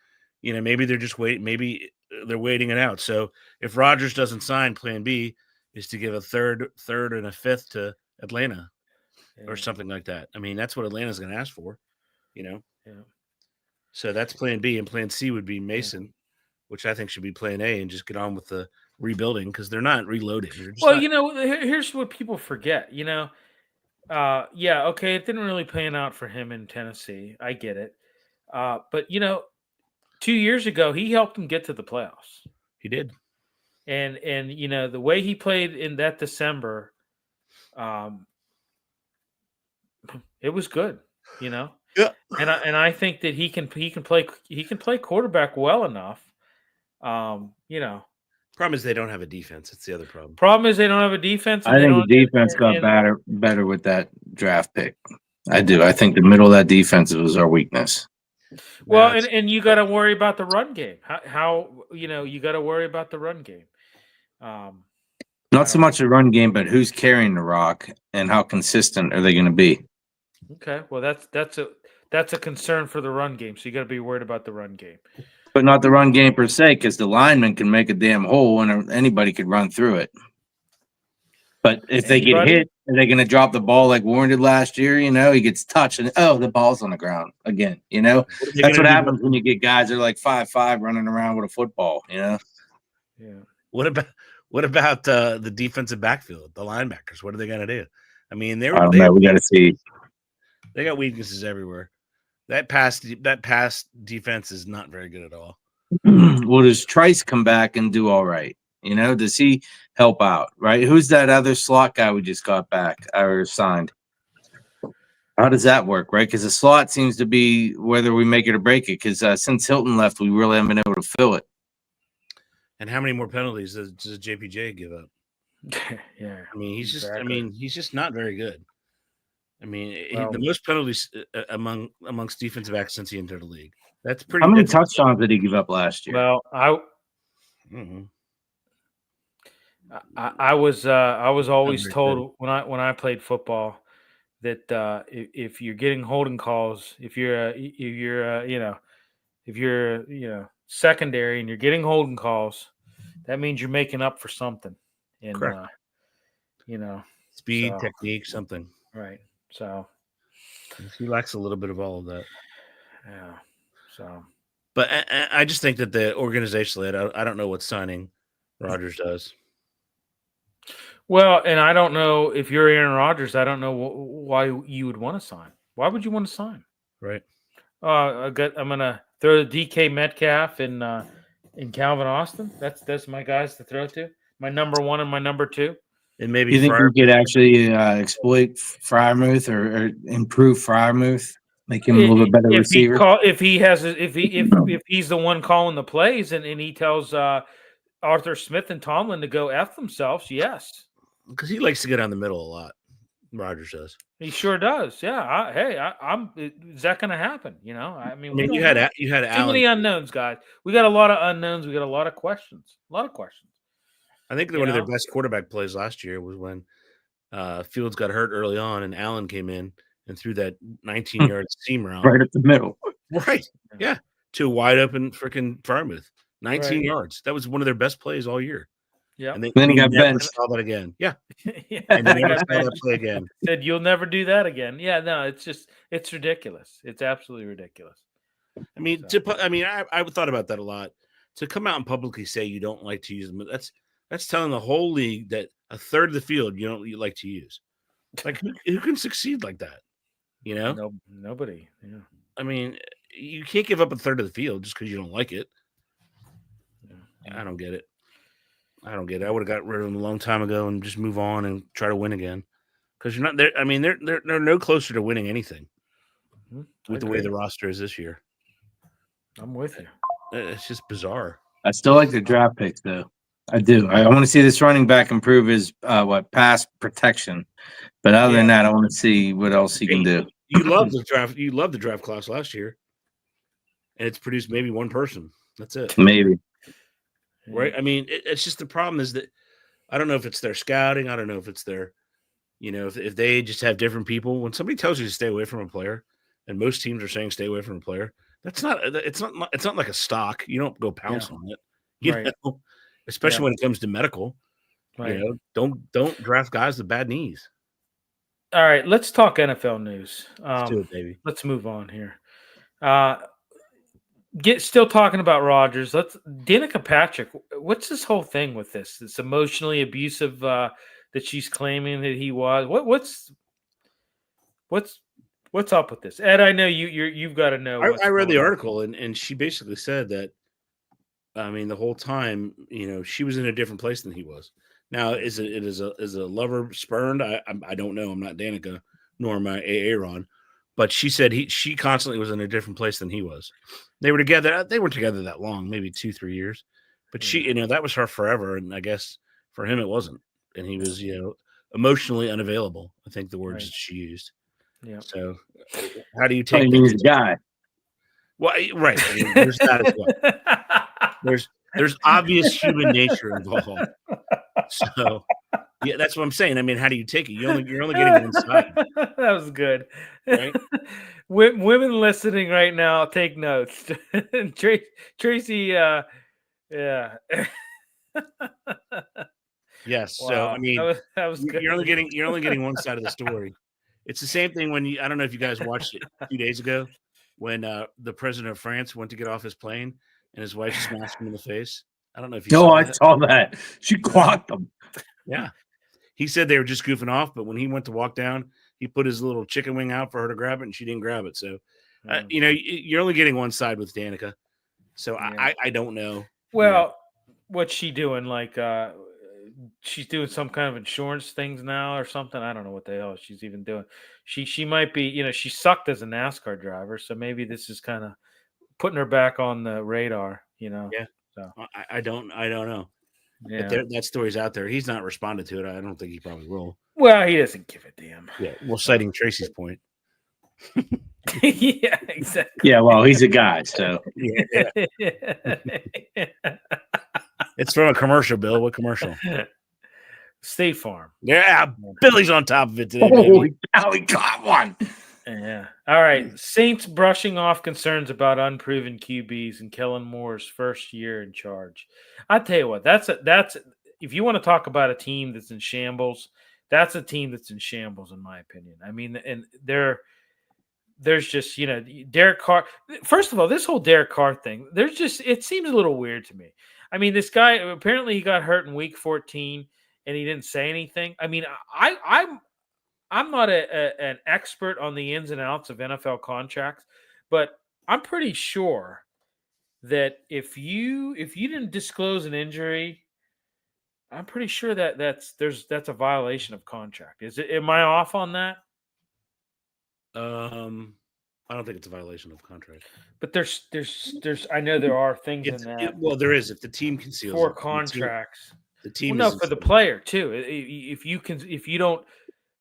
maybe they're just waiting. Maybe they're waiting it out. So if Rodgers doesn't sign, plan B is to give a third and a fifth to Atlanta or something like that. I mean, that's what Atlanta's going to ask for, Yeah. So that's plan B, and plan C would be Mason, which I think should be plan A, and just get on with the rebuilding because they're not reloading. Here's what people forget. Okay, it didn't really pan out for him in Tennessee. I get it. But 2 years ago, he helped them get to the playoffs. He did. And the way he played in that December, it was good, Yeah. And I think that he can play quarterback well enough. Problem is they don't have a defense. That's the other problem. Problem is they don't have a defense. I think the defense got better with that draft pick. I do. I think the middle of that defense was our weakness. Well, and you got to worry about the run game. How you got to worry about the run game. Not so much the run game, but who's carrying the rock and how consistent are they going to be? Okay, well that's a concern for the run game. So you got to be worried about the run game, but not the run game per se, because the lineman can make a damn hole and anybody could run through it. But if they get hit, are they going to drop the ball like Warren did last year? He gets touched and the ball's on the ground again. That's what happens when you get guys that are like 5'5" running around with a football. Yeah. What about the defensive backfield, the linebackers? What are they going to do? I mean, we got to see. They got weaknesses everywhere. That pass defense is not very good at all. Well, does Trice come back and do all right? Does he help out? Right? Who's that other slot guy we just got back or signed? How does that work? Right? Because the slot seems to be whether we make it or break it. Because since Hilton left, we really haven't been able to fill it. And how many more penalties does JPJ give up? Yeah, I mean, he's just not very good. I mean, the most penalties amongst defensive backs since he entered the league. That's pretty. How many touchdowns did he give up last year? Well, Mhm. I was always very told when I played football that if you're getting holding calls, if you're if you're secondary and you're getting holding calls, that means you're making up for something. And Correct. you know, Speed, so technique, something. right. So He lacks a little bit of all of that. yeah. So But I just think that the organizationally, I don't know what signing Rodgers does. well, and I don't know if you're Aaron Rodgers. I don't know why you would want to sign. Why would you want to sign? Right. I'm gonna throw the DK Metcalf and Calvin Austin. That's my guys to throw to. My number one and my number two. And maybe You think Fryer. you could actually exploit Fryermuth or improve Fryermuth, make him a little bit better receiver? If he's the one calling the plays and he tells Arthur Smith and Tomlin to go F themselves, yes. Because he likes to go down the middle a lot. Rodgers does. He sure does. Yeah. Is that going to happen? I mean, we you don't had know. Too Allen. many unknowns, guys. We got a lot of unknowns. We got a lot of questions. I think one of their best quarterback plays last year was when Fields got hurt early on and Allen came in and threw that 19-yard seam route Right up the middle. Right. Yeah. To a wide open freaking Frymouth. 19 Right. yards. That was one of their best plays all year. Yeah. And Then he got never benched. saw that again. Yeah. Yeah, And they they never got saw that benched. play again. Said you'll never do that again. Yeah, no, it's ridiculous. It's absolutely ridiculous. I mean, I thought about that a lot. To come out and publicly say you don't like to use them, that's telling the whole league that a third of the field you like to use. Like who can succeed like that? No, nobody. Yeah. I mean, you can't give up a third of the field just because you don't like it. Yeah. I don't get it. I would have got rid of them a long time ago and just move on and try to win again. Because you're not there. I mean, they're no closer to winning anything with the way the roster is this year. I'm with you. It's just bizarre. I still like the draft picks, though. I do. I want to see this running back improve his pass protection. But other than that, I want to see what else he can do. You love the draft. You loved the draft class last year, and it's produced maybe one person. That's it. Maybe. Right. I mean, it's just the problem is that I don't know if it's their scouting. I don't know if it's their, if they just have different people. When somebody tells you to stay away from a player, and most teams are saying stay away from a player, it's not like a stock. You don't go pounce on it. You know, especially when it comes to medical. Right. Don't draft guys with bad knees. All right, let's talk NFL news. Let's do it, baby. Let's move on here. Still talking about Rodgers. Danica Patrick. What's this whole thing with this? This emotionally abusive that she's claiming that he was. What's up with this, Ed? I know you've got to know. I read the article and she basically said that. I mean, the whole time, she was in a different place than he was. Now, is a lover spurned? I don't know. I'm not Danica, nor am I Aaron. But she said she constantly was in a different place than he was. They were together. They weren't together that long, maybe 2-3 years. But she, that was her forever. And I guess for him, it wasn't. And he was, emotionally unavailable. I think the words that she used. Yeah. So how do you take he's a guy? Well, right. I mean, there's that as well. There's obvious human nature involved. So yeah, that's what I'm saying. I mean, how do you take it? You're only getting one side. That was good. Right? Women listening right now, take notes. Tracy, yeah. Yes. Wow. So I mean, that was good. You're only getting one side of the story. It's the same thing when I don't know if you guys watched it a few days ago when the president of France went to get off his plane and his wife smashed him in the face. I don't know if you saw I saw that. She clocked him. Yeah. He said they were just goofing off, but when he went to walk down, he put his little chicken wing out for her to grab it, and she didn't grab it. So, you're only getting one side with Danica. So I don't know. Well, what's she doing? Like, she's doing some kind of insurance things now or something. I don't know what the hell she's even doing. She might be, she sucked as a NASCAR driver, so maybe this is kind of putting her back on the radar. Yeah. So I don't know. Yeah. But that story's out there. He's not responded to it. I don't think he probably will. Well, he doesn't give a damn. Yeah. Well, citing Tracy's point. Yeah, exactly. Yeah, well, he's a guy, so. Yeah. It's from a commercial, Bill. What commercial? State Farm. Yeah, Billy's on top of it today, baby. Holy cow, he got one. Yeah. All right. Saints brushing off concerns about unproven QBs and Kellen Moore's first year in charge. I tell you what, that's if you want to talk about a team that's in shambles, that's a team that's in shambles, in my opinion. I mean, and there's just, Derek Carr. First of all, this whole Derek Carr thing, it seems a little weird to me. I mean, this guy, apparently he got hurt in week 14 and he didn't say anything. I mean, I'm not an expert on the ins and outs of NFL contracts, but I'm pretty sure that if you didn't disclose an injury, I'm pretty sure that's a violation of contract. Am I off on that? I don't think it's a violation of contract. But there's I know there are things in that. Well, there is if the team conceals for it. contracts. The team no, for the player too. If you don't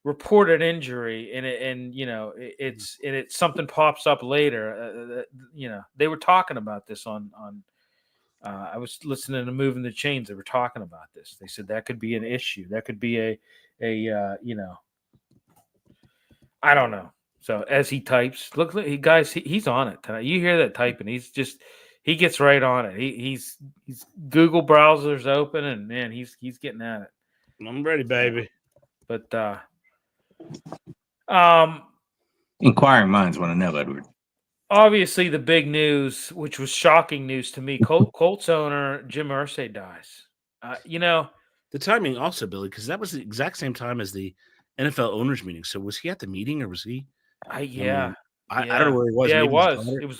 report an injury and it's something pops up later, they were talking about this on I was listening to Moving the Chains. They were talking about this. They said that could be an issue. That could be a I don't know. So as he types, look, guys, he's on it tonight. You hear that typing? He gets right on it. He's Google browser's open, and man, he's getting at it. I'm ready, baby. But inquiring minds want to know, Edward. Obviously, the big news, which was shocking news to me, Colts owner Jim Irsay dies. The timing also, Billy, because that was the exact same time as the NFL owners meeting. So was he at the meeting or was he? I don't know where he was. Yeah, Maybe it was. It was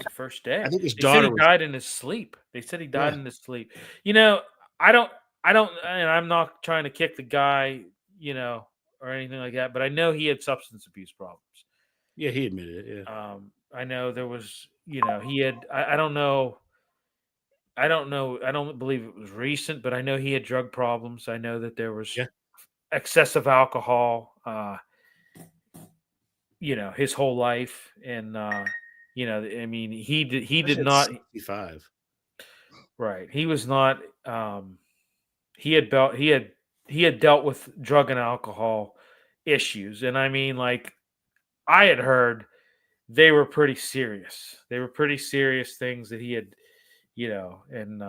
the first day. I think his They daughter said he died in his sleep. They said he died in his sleep. I don't, and I'm not trying to kick the guy, or anything like that, but I know he had substance abuse problems. Yeah, he admitted it. Yeah. I know there was, he had. I don't know. I don't believe it was recent, but I know he had drug problems. I know that there was excessive alcohol. His whole life, and I mean, he did not. 65. Right, he was not. He had dealt with drug and alcohol issues, and I mean, like, I had heard they were pretty serious. They were pretty serious things that he had, and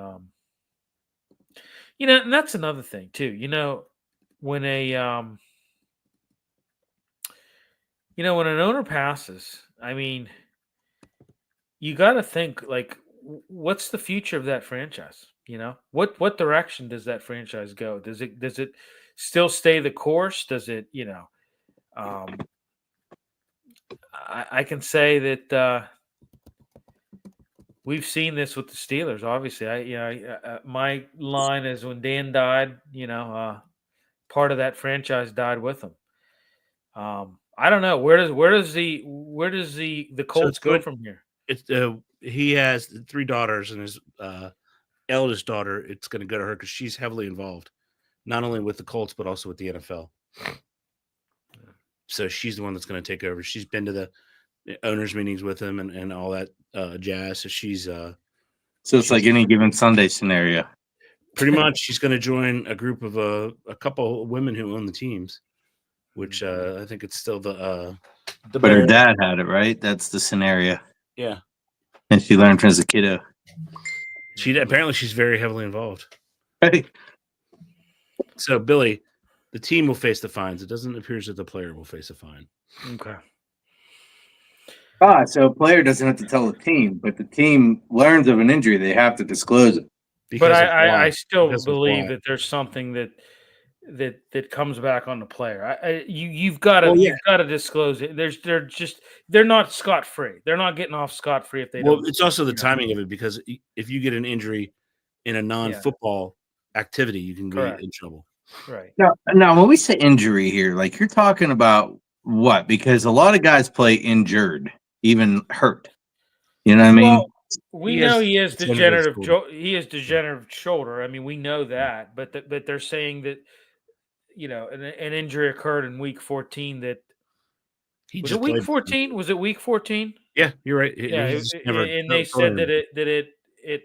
and that's another thing too. When when an owner passes, I mean, you got to think, like, what's the future of that franchise? What direction does that franchise go? Does it still stay the course? Does it, I can say that we've seen this with the Steelers. Obviously, my line is when Dan died, part of that franchise died with him. I don't know, where does the Colts go from here? It's he has 3 daughters, and his eldest daughter, it's going to go to her because she's heavily involved, not only with the Colts but also with the NFL. So she's the one that's going to take over. She's been to the owners meetings with him and all that jazz. So she's so it's like any given Sunday scenario. Pretty much, she's going to join a group of a couple of women who own the teams, which I think it's still the but her dad had it, right? That's the scenario. Yeah, and she learned as a kiddo. Apparently she's very heavily involved. Hey. So Billy, the team will face the fines. It doesn't appear that the player will face a fine. Okay. So a player doesn't have to tell the team, but the team learns of an injury, they have to disclose it. But I still believe that there's something that comes back on the player. You've got to disclose it. They're not scot-free. They're not getting off scot-free if they don't. Well, it's also the timing of it, because if you get an injury in a non-football activity, you can get in trouble. Right. Now, when we say injury here, like, you're talking about what? Because a lot of guys play injured, even hurt. You know what I mean? Well, we know he has degenerative. He has degenerative shoulder. I mean, we know that, but they're saying that an injury occurred in week 14. That was it. Week 14? Was it week 14? Yeah, you're right. Yeah, and they said that it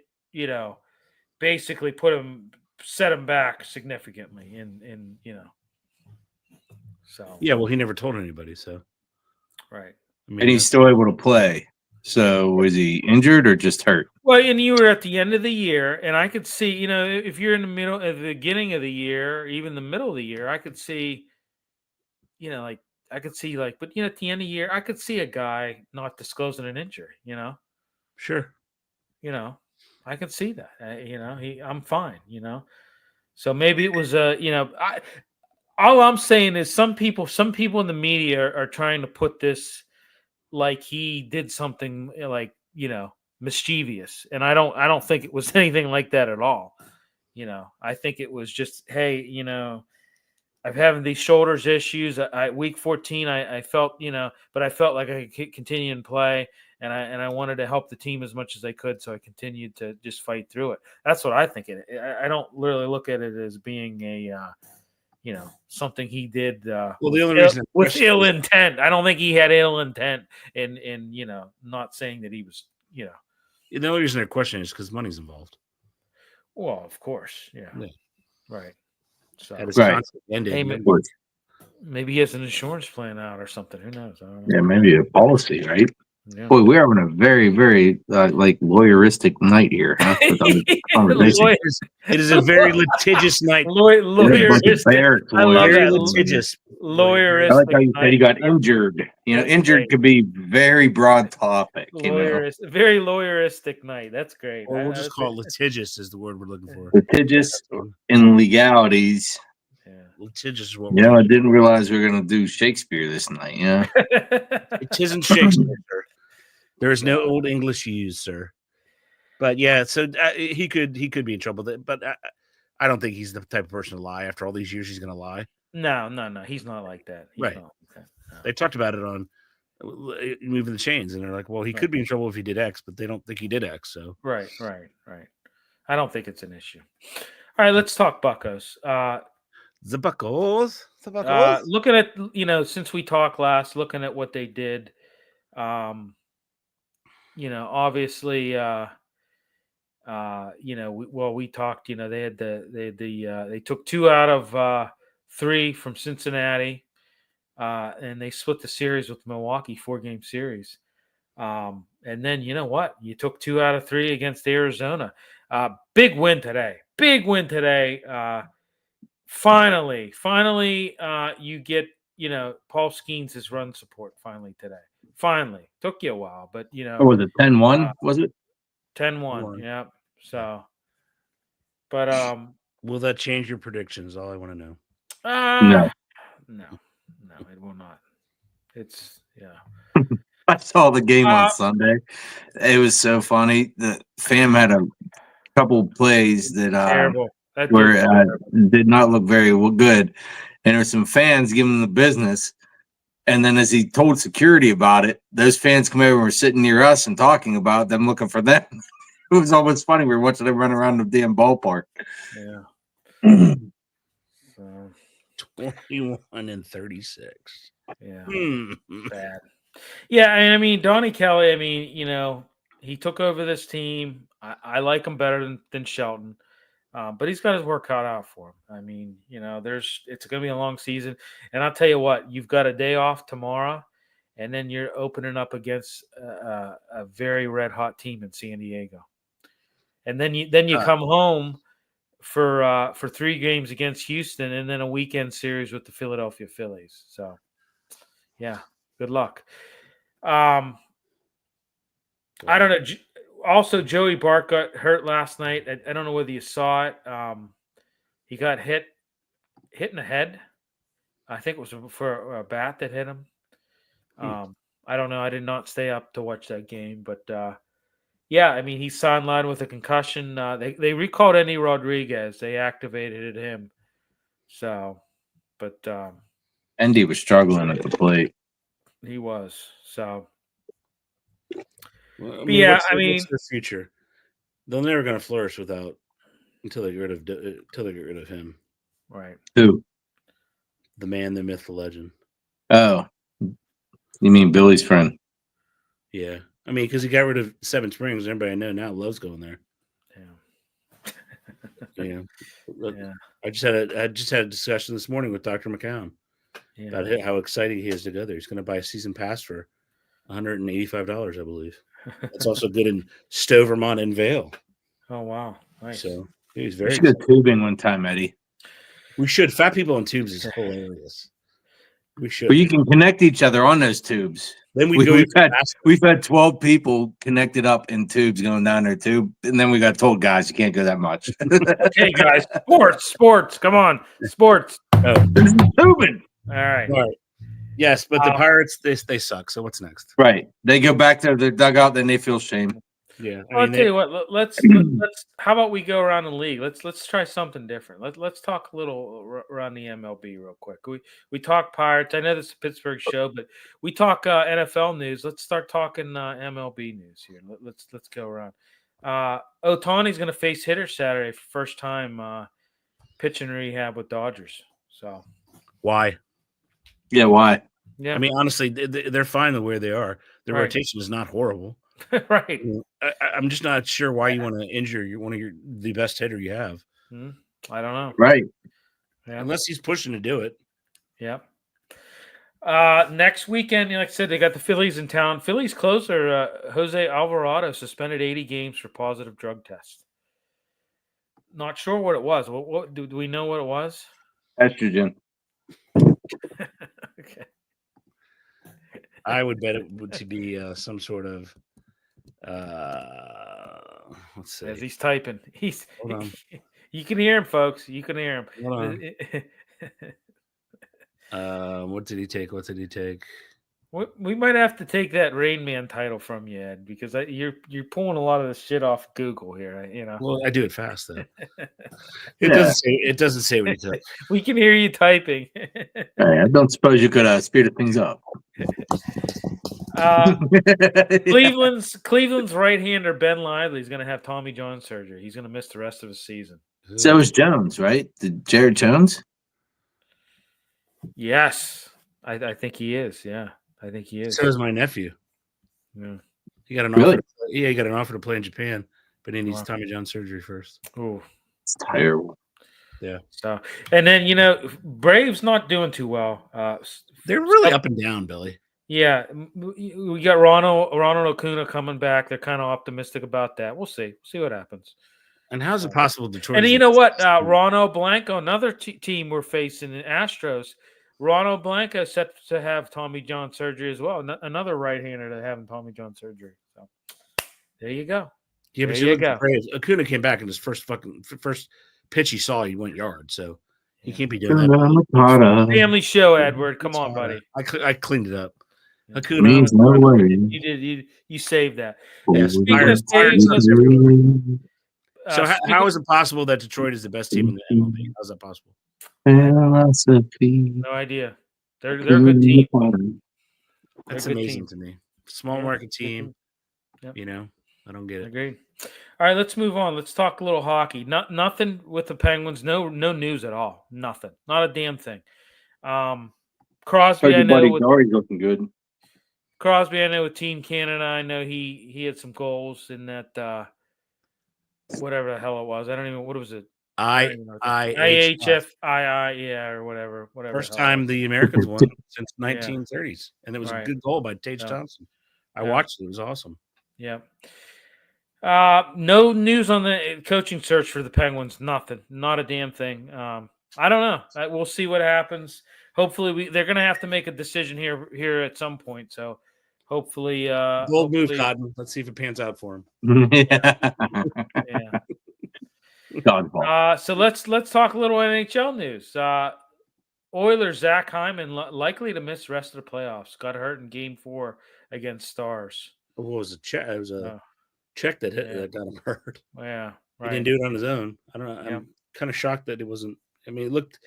basically set him back significantly in so Yeah, well, he never told anybody, so right. I mean, And he's still able to play. So was he injured or just hurt? Well, and you were at the end of the year, and I could see, if you're in the middle at the beginning of the year, or even the middle of the year, I could see, like but at the end of the year, I could see a guy not disclosing an injury, sure. I could see that. I'm fine, So maybe it was all I'm saying is some people in the media are trying to put this like he did something like, mischievous. And I don't think it was anything like that at all. I think it was just, hey, I'm having these shoulders issues. Week 14, I felt, but I felt like I could continue and play, and I wanted to help the team as much as I could, so I continued to just fight through it. That's what I think. I don't really look at it as being a, something he did Well, the only reason with ill intent. I don't think he had ill intent in not saying that he was, the only reason they're questioning is because money's involved. Well, of course, yeah. Right. So His contract ended. Hey, maybe he has an insurance plan out or something. Who knows? I don't know. Yeah, maybe a policy, right? Yeah. Boy, we're having a very, very lawyeristic night here, huh? With our conversation. It is a very litigious night. Lawyeristic. I love very that. litigious. Lawyeristic. I like how you said he got injured. Injured could be very broad topic. Very lawyeristic night. That's great. Or we'll just call it litigious is the word we're looking for. Litigious in legalities. Yeah. Litigious is what I didn't realize we were going to do Shakespeare this night. Yeah. It isn't Shakespeare, sir. There is no old English used, sir. But yeah, so he could be in trouble. But I don't think he's the type of person to lie. After all these years, he's going to lie. No. He's not like that. Right. No. They talked about it on Moving the Chains, and they're like, well, he could be in trouble if he did X, but they don't think he did X. So Right. I don't think it's an issue. All right, let's talk Buccos. The Buccos. Looking at, since we talked last, looking at what they did, obviously, we talked, they took 2 out of 3 from Cincinnati, and they split the series with Milwaukee, 4-game series. And then, you took 2 out of 3 against Arizona. Big win today. Finally, you get, Paul Skeens' run support finally today. Finally. Took you a while, but, was it 10-1? Was it? 10-1, yeah. So, but, will that change your predictions? All I want to know. No, it will not. It's, I saw the game on Sunday. It was so funny. The fam had a couple plays that terrible. Did not look very good, and there were some fans giving him the business. And then as he told security about it, those fans come over and were sitting near us and talking about them, looking for them. It was almost funny. We were watching them run around the damn ballpark. Yeah. 21-36. Yeah. Bad. Yeah, I mean, Donnie Kelly, he took over this team. I like him better than Shelton. But he's got his work cut out for him. It's going to be a long season. And I'll tell you what, you've got a day off tomorrow, and then you're opening up against a very red-hot team in San Diego. And then you come home for 3 games against Houston, and then a weekend series with the Philadelphia Phillies. So, yeah, good luck. I don't know. Also, Joey Bart got hurt last night. I don't know whether you saw it. He got hit in the head. I think it was for a bat that hit him. I don't know. I did not stay up to watch that game, but he's sidelined with a concussion. They recalled Andy Rodriguez. They activated him. So, but Andy was struggling at the plate. He was. So. Well, what's the future? They're never going to flourish until they get rid of him. Right. Who? The man, the myth, the legend. Oh, you mean Billy's friend? Yeah, because he got rid of Seven Springs. Everybody I know now loves going there. Yeah. You know, Yeah. I just had a discussion this morning with Dr. McCown Yeah. about how excited he is to go there. He's going to buy a season pass for $185, I believe. It's also good in Stowe, Vermont, and Vale. Oh wow, nice. So he's We very should go excited. tubing one time, Eddie. We should. Fat people on tubes is hilarious. We should. But you can connect each other on those tubes. Then we go. We've had 12 people connected up in tubes going down their tube, and then we got told, guys, you can't go that much. Okay, guys, sports. Come on, sports. This is tubing. All right. All right. Yes, but the Pirates they suck. So what's next? Right. They go back to their dugout, then they feel shame. Yeah. Well, I'll tell you what. Let's. How about we go around the league? Let's try something different. Let's talk a little around the MLB real quick. We talk Pirates. I know this is a Pittsburgh show, but we talk NFL news. Let's start talking MLB news here. Let's go around. Ohtani's going to face hitters Saturday for first time pitching rehab with Dodgers. So why? Yeah, why? Yeah, I mean, honestly, they're fine the way they are. Their Right. rotation is not horrible. right. I'm just not sure why you want to injure the best hitter you have, I don't know. Right. Yeah. unless he's pushing to do it. Yep. Next weekend, like I said, they got the Phillies in town. Phillies closer Jose Alvarado suspended 80 games for positive drug test. Not sure what it was. What do we know what it was? Estrogen. Okay. I would bet it would be some sort of. Let's see. As he's typing, Hold on. You can hear him, folks. You can hear him. Hold on. What did he take? We might have to take that Rain Man title from you, Ed, because you're pulling a lot of this shit off Google here. You know. Well, I do it fast though. It doesn't say what he took. We can hear you typing. Hey, I don't suppose you could speed things up. Cleveland's right-hander Ben Lively is going to have Tommy John surgery. He's going to miss the rest of his season. So is Jones, right? Jared Jones? Yes, I think he is. Yeah, I think he is. So is my nephew. Yeah. He got an Really? offer. He got an offer to play in Japan, but he needs Wow. Tommy John surgery first. Ooh. It's terrible. Yeah. So, and then Braves not doing too well. They're really up and down, Billy. Yeah, we got Ronald Acuna coming back. They're kind of optimistic about that. We'll see. See what happens. And how's it possible Detroit? And you know what? Ronald Blanco, another team we're facing in Astros. Ronald Blanco set to have Tommy John surgery as well. Another right-hander to having Tommy John surgery. So there you go. Yeah, but There you go. Acuna came back in his first pitch he saw, he went yard. So he can't be doing that. Family show, Edward. Come on, buddy. I cleaned it up. Yeah. Acuna. Means no way. You did. You saved that. Yeah, Speaking of Pirates, saves, so how is it possible that Detroit is the best team in the MLB? How's that possible? Philosophy. no idea. They're a good team. That's They're a good amazing team. to me. Small Yeah, market good team. Yep. I don't get it. Agreed. All right, let's move on. Let's talk a little hockey. Nothing with the Penguins. No news at all. Nothing. Not a damn thing. Crosby, I know. Dory's looking good. Crosby, I know with Team Canada. I know he had some goals in that whatever the hell it was. I don't even. What was it? IHF, yeah, or whatever. First the hell it time was. the Americans won since 1930s, and it was a Right. good goal by Tage Yeah. Thompson. I Yeah. watched it; it was awesome. Yeah. No news on the coaching search for the Penguins. Nothing. Not a damn thing. I don't know. We'll see what happens. Hopefully, they're going to have to make a decision here at some point. So, hopefully, Bold move, Cotton. Let's see if it pans out for him. Yeah. So let's talk a little NHL news. Oilers Zach Hyman likely to miss the rest of the playoffs. Got hurt in Game 4 against Stars. What was it? It was a check that hit that got him hurt. Yeah, right. He didn't do it on his own. I don't know. Yeah. I'm kind of shocked that it wasn't. I mean, it looked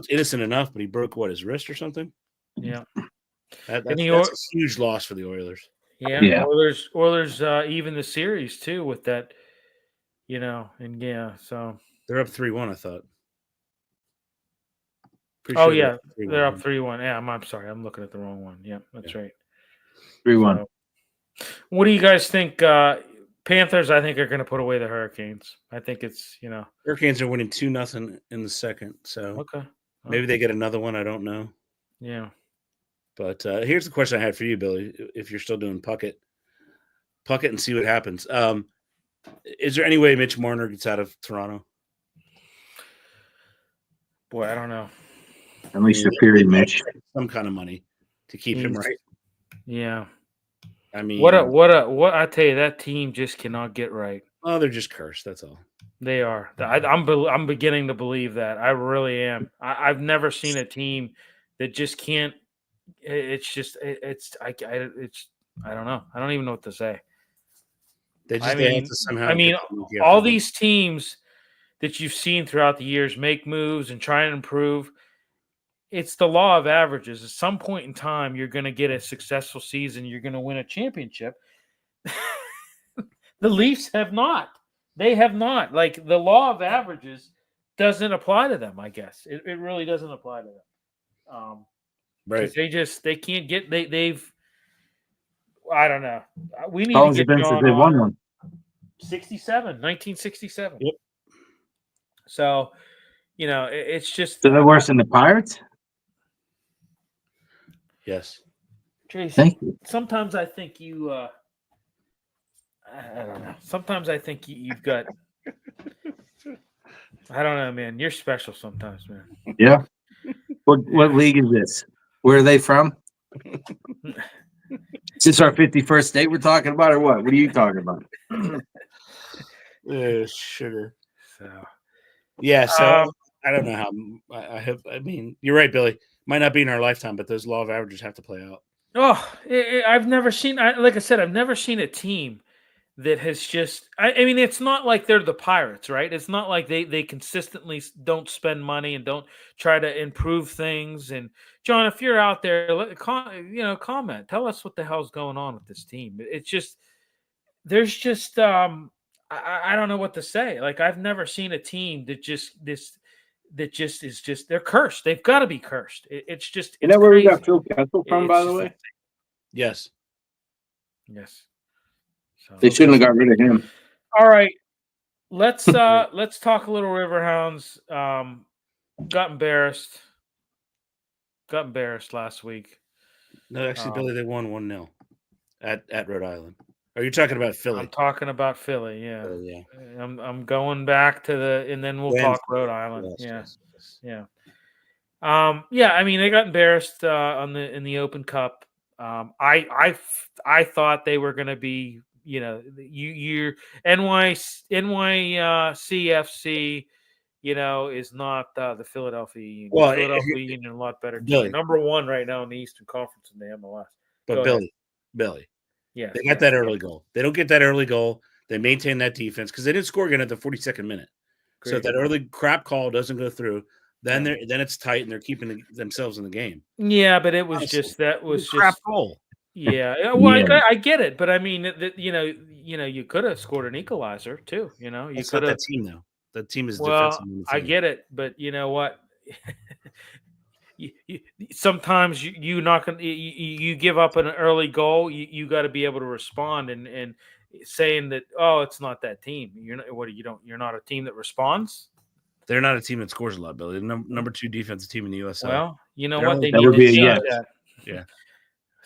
innocent enough, but he broke his wrist or something. Yeah, that's a huge loss for the Oilers. Yeah. Oilers even the series too with that. So they're up 3-1. I thought. They're up 3-1. Yeah, I'm sorry, I'm looking at the wrong one. Yeah, that's right. 3-1. So, what do you guys think? Panthers, I think, are going to put away the Hurricanes. I think it's Hurricanes are winning 2-0 in the second, so okay. maybe they get another one. I don't know. Yeah. But here's the question I had for you, Billy. If you're still doing puck it and see what happens. Is there any way Mitch Marner gets out of Toronto? Boy, I don't know. At least Superior Mitch. Some kind of money to keep him right. Yeah. I mean, what I tell you, that team just cannot get right. Oh, they're just cursed. That's all. They are. I'm beginning to believe that. I really am. I've never seen a team that just can't. It's just I don't know. I don't even know what to say. They have to somehow. All these teams that you've seen throughout the years make moves and try and improve. It's the law of averages. At some point in time, you're going to get a successful season. You're going to win a championship. The Leafs have not. They have not. Like, the law of averages doesn't apply to them, I guess. It really doesn't apply to them. Right. They can't get they've I don't know. We need to get John they won one. 1967. Yep. So, it's just. So they're worse than the Pirates? Yes. Jason, thank you. Sometimes I think you I don't know. Sometimes I think you've got I don't know, man. You're special sometimes, man. Yeah. What league is this? Where are they from? Is this our 51st state we're talking about, or what? What are you talking about? Sugar. So, yeah. So I don't know how. I hope. I mean, you're right, Billy. Might not be in our lifetime, but those law of averages have to play out. Oh, I've never seen. Like I said, I've never seen a team that has just. I mean, it's not like they're the Pirates, right? It's not like they consistently don't spend money and don't try to improve things. And John, if you're out there, comment. Tell us what the hell's going on with this team. It's just there's just I don't know what to say. Like, I've never seen a team that just they're cursed. They've got to be cursed. It's just. You know where we got Phil Kessel from, by the way? Yes. Yes. So, they shouldn't have got rid of him. All right, let's talk a little Riverhounds. Got embarrassed last week. No, actually, Billy, they won 1-0 at Rhode Island. Are you talking about Philly? I'm talking about Philly. Yeah. Yeah. I'm going back to and then we'll talk Rhode Island. Yes. Yeah. I mean, they got embarrassed in the Open Cup. I thought they were going to be, your NYCFC, is not the Philadelphia Union. Well, Philadelphia Union a lot better team. Billy, Number one right now in the Eastern Conference in the MLS. But Billy, yeah, they got that early goal. They don't get that early goal. They maintain that defense because they didn't score again at the 42nd minute. Great. So if that early crap call doesn't go through, then it's tight and they're keeping themselves in the game. Yeah, but it was crap goal. Yeah, well, yeah. I get it, but I mean, you could have scored an equalizer too. You it's not that team though. The team is defensive. I get it, but you know what? Sometimes you not gonna you give up an early goal. You got to be able to respond and saying that it's not that team. You're not you're not a team that responds. They're not a team that scores a lot, Billy. They're number 2 defensive team in the USL. Well, you know what? They need to change that. Yeah.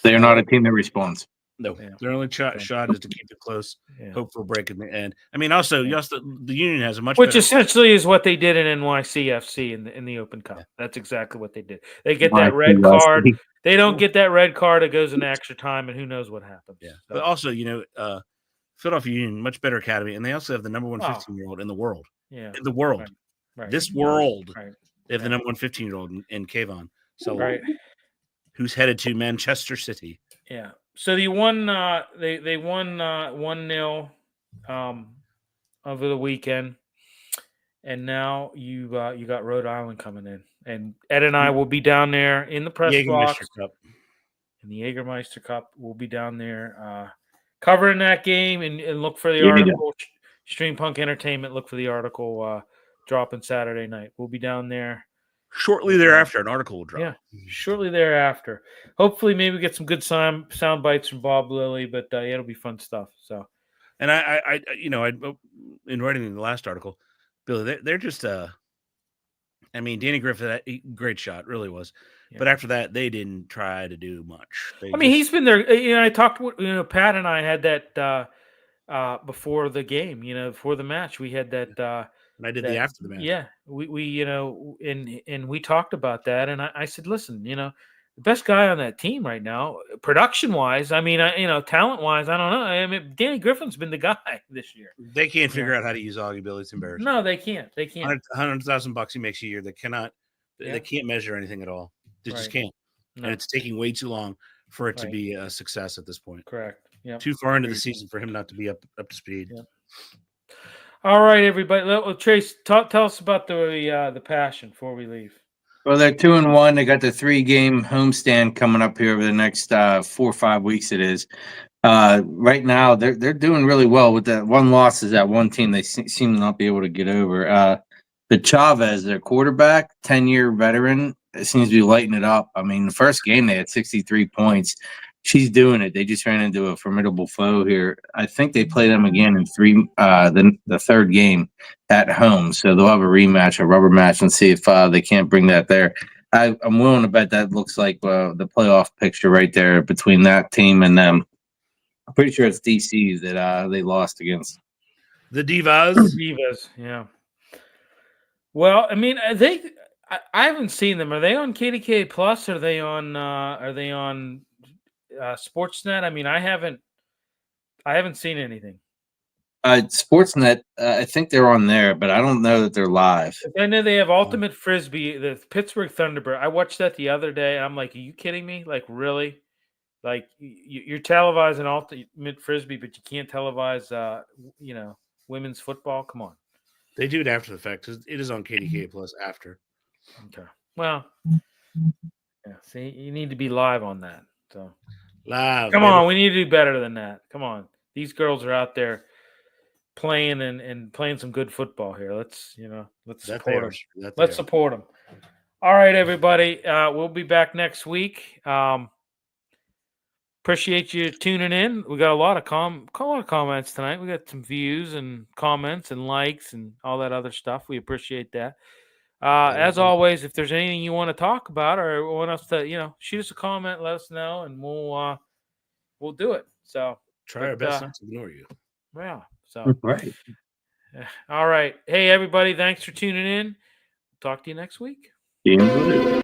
They're not a team that responds. No, their only shot is to keep it close, hope for a break in the end. I mean, also, the Union has a much which essentially is what they did in NYCFC in the Open Cup. Yeah. That's exactly what they did. They get that red card. They don't get that red card. It goes into extra time, and who knows what happens. Yeah, so. But also, Philadelphia Union, much better academy, and they also have the number 1 15-year-old in the world. Yeah, in the world, right. This world, they have the number 1 15-year-old in Kayvon. So, who's headed to Manchester City? Yeah. So they won. They won 1-0 over the weekend, and now you got Rhode Island coming in, and Ed and I will be down there in the press box in the Jägermeister Cup. We'll be down there covering that game and look for the article. Stream Punk Entertainment. Look for the article dropping Saturday night. We'll be down there. Shortly thereafter, an article will drop. Yeah, shortly thereafter. Hopefully, maybe get some good sound bites from Bob Lilly, but it'll be fun stuff. So, And I in writing the last article, Billy, they're just I mean, Danny Griffith, great shot, really was. Yeah. But after that, they didn't try to do much. I mean, he's been there. I talked with Pat and I had that before the game. Before the match, we had that. And I did the after the match. Yeah, we and we talked about that, and I said, listen, the best guy on that team right now, production wise. I mean, talent wise, I don't know. I mean, Danny Griffin's been the guy this year. They can't figure out how to use Augie, Billy. It's embarrassing. No, they can't. They can't. $100,000 he makes a year. They cannot. They can't measure anything at all. They just can't. No. And it's taking way too long for it to be a success at this point. Correct. Yeah. Too far into the season for him not to be up to speed. Yep. All right, everybody. Trace, tell us about the Passion before we leave. Well, they're 2-1. They got the 3-game homestand coming up here over the next 4 or 5 weeks. It is. Right now, they're doing really well with that. One loss is that one team they seem to not be able to get over. The Chavez, their quarterback, 10-year veteran, seems to be lighting it up. I mean, the first game they had 63 points. She's doing it. They just ran into a formidable foe here. I think they play them again in the third game at home. So they'll have a rematch, a rubber match, and see if they can't bring that there. I'm willing to bet that looks like the playoff picture right there between that team and them. I'm pretty sure it's DC that they lost against. The Divas. Divas, yeah. Well, I mean, I haven't seen them. Are they on KDK Plus? Are they on Sportsnet? I mean, I haven't seen anything. Sportsnet, I think they're on there, but I don't know that they're live. I know they have Ultimate Frisbee, the Pittsburgh Thunderbird. I watched that the other day, and I'm like, are you kidding me? Like, really? Like, you're televising Ultimate Frisbee, but you can't televise, women's football? Come on. They do it after the fact because it is on KDK Plus after. Okay. Well, yeah. See, you need to be live on that. So live. Come on, we need to do better than that. Come on, these girls are out there playing and playing some good football here. Let's support them. Let's support them. All right, everybody. We'll be back next week. Appreciate you tuning in. We got a lot of comments tonight. We got some views and comments and likes and all that other stuff. We appreciate that. As always, if there's anything you want to talk about or want us to, shoot us a comment, let us know, and we'll do it. So try our best not to ignore you. Yeah. So right. All right. Hey, everybody. Thanks for tuning in. Talk to you next week. Yeah.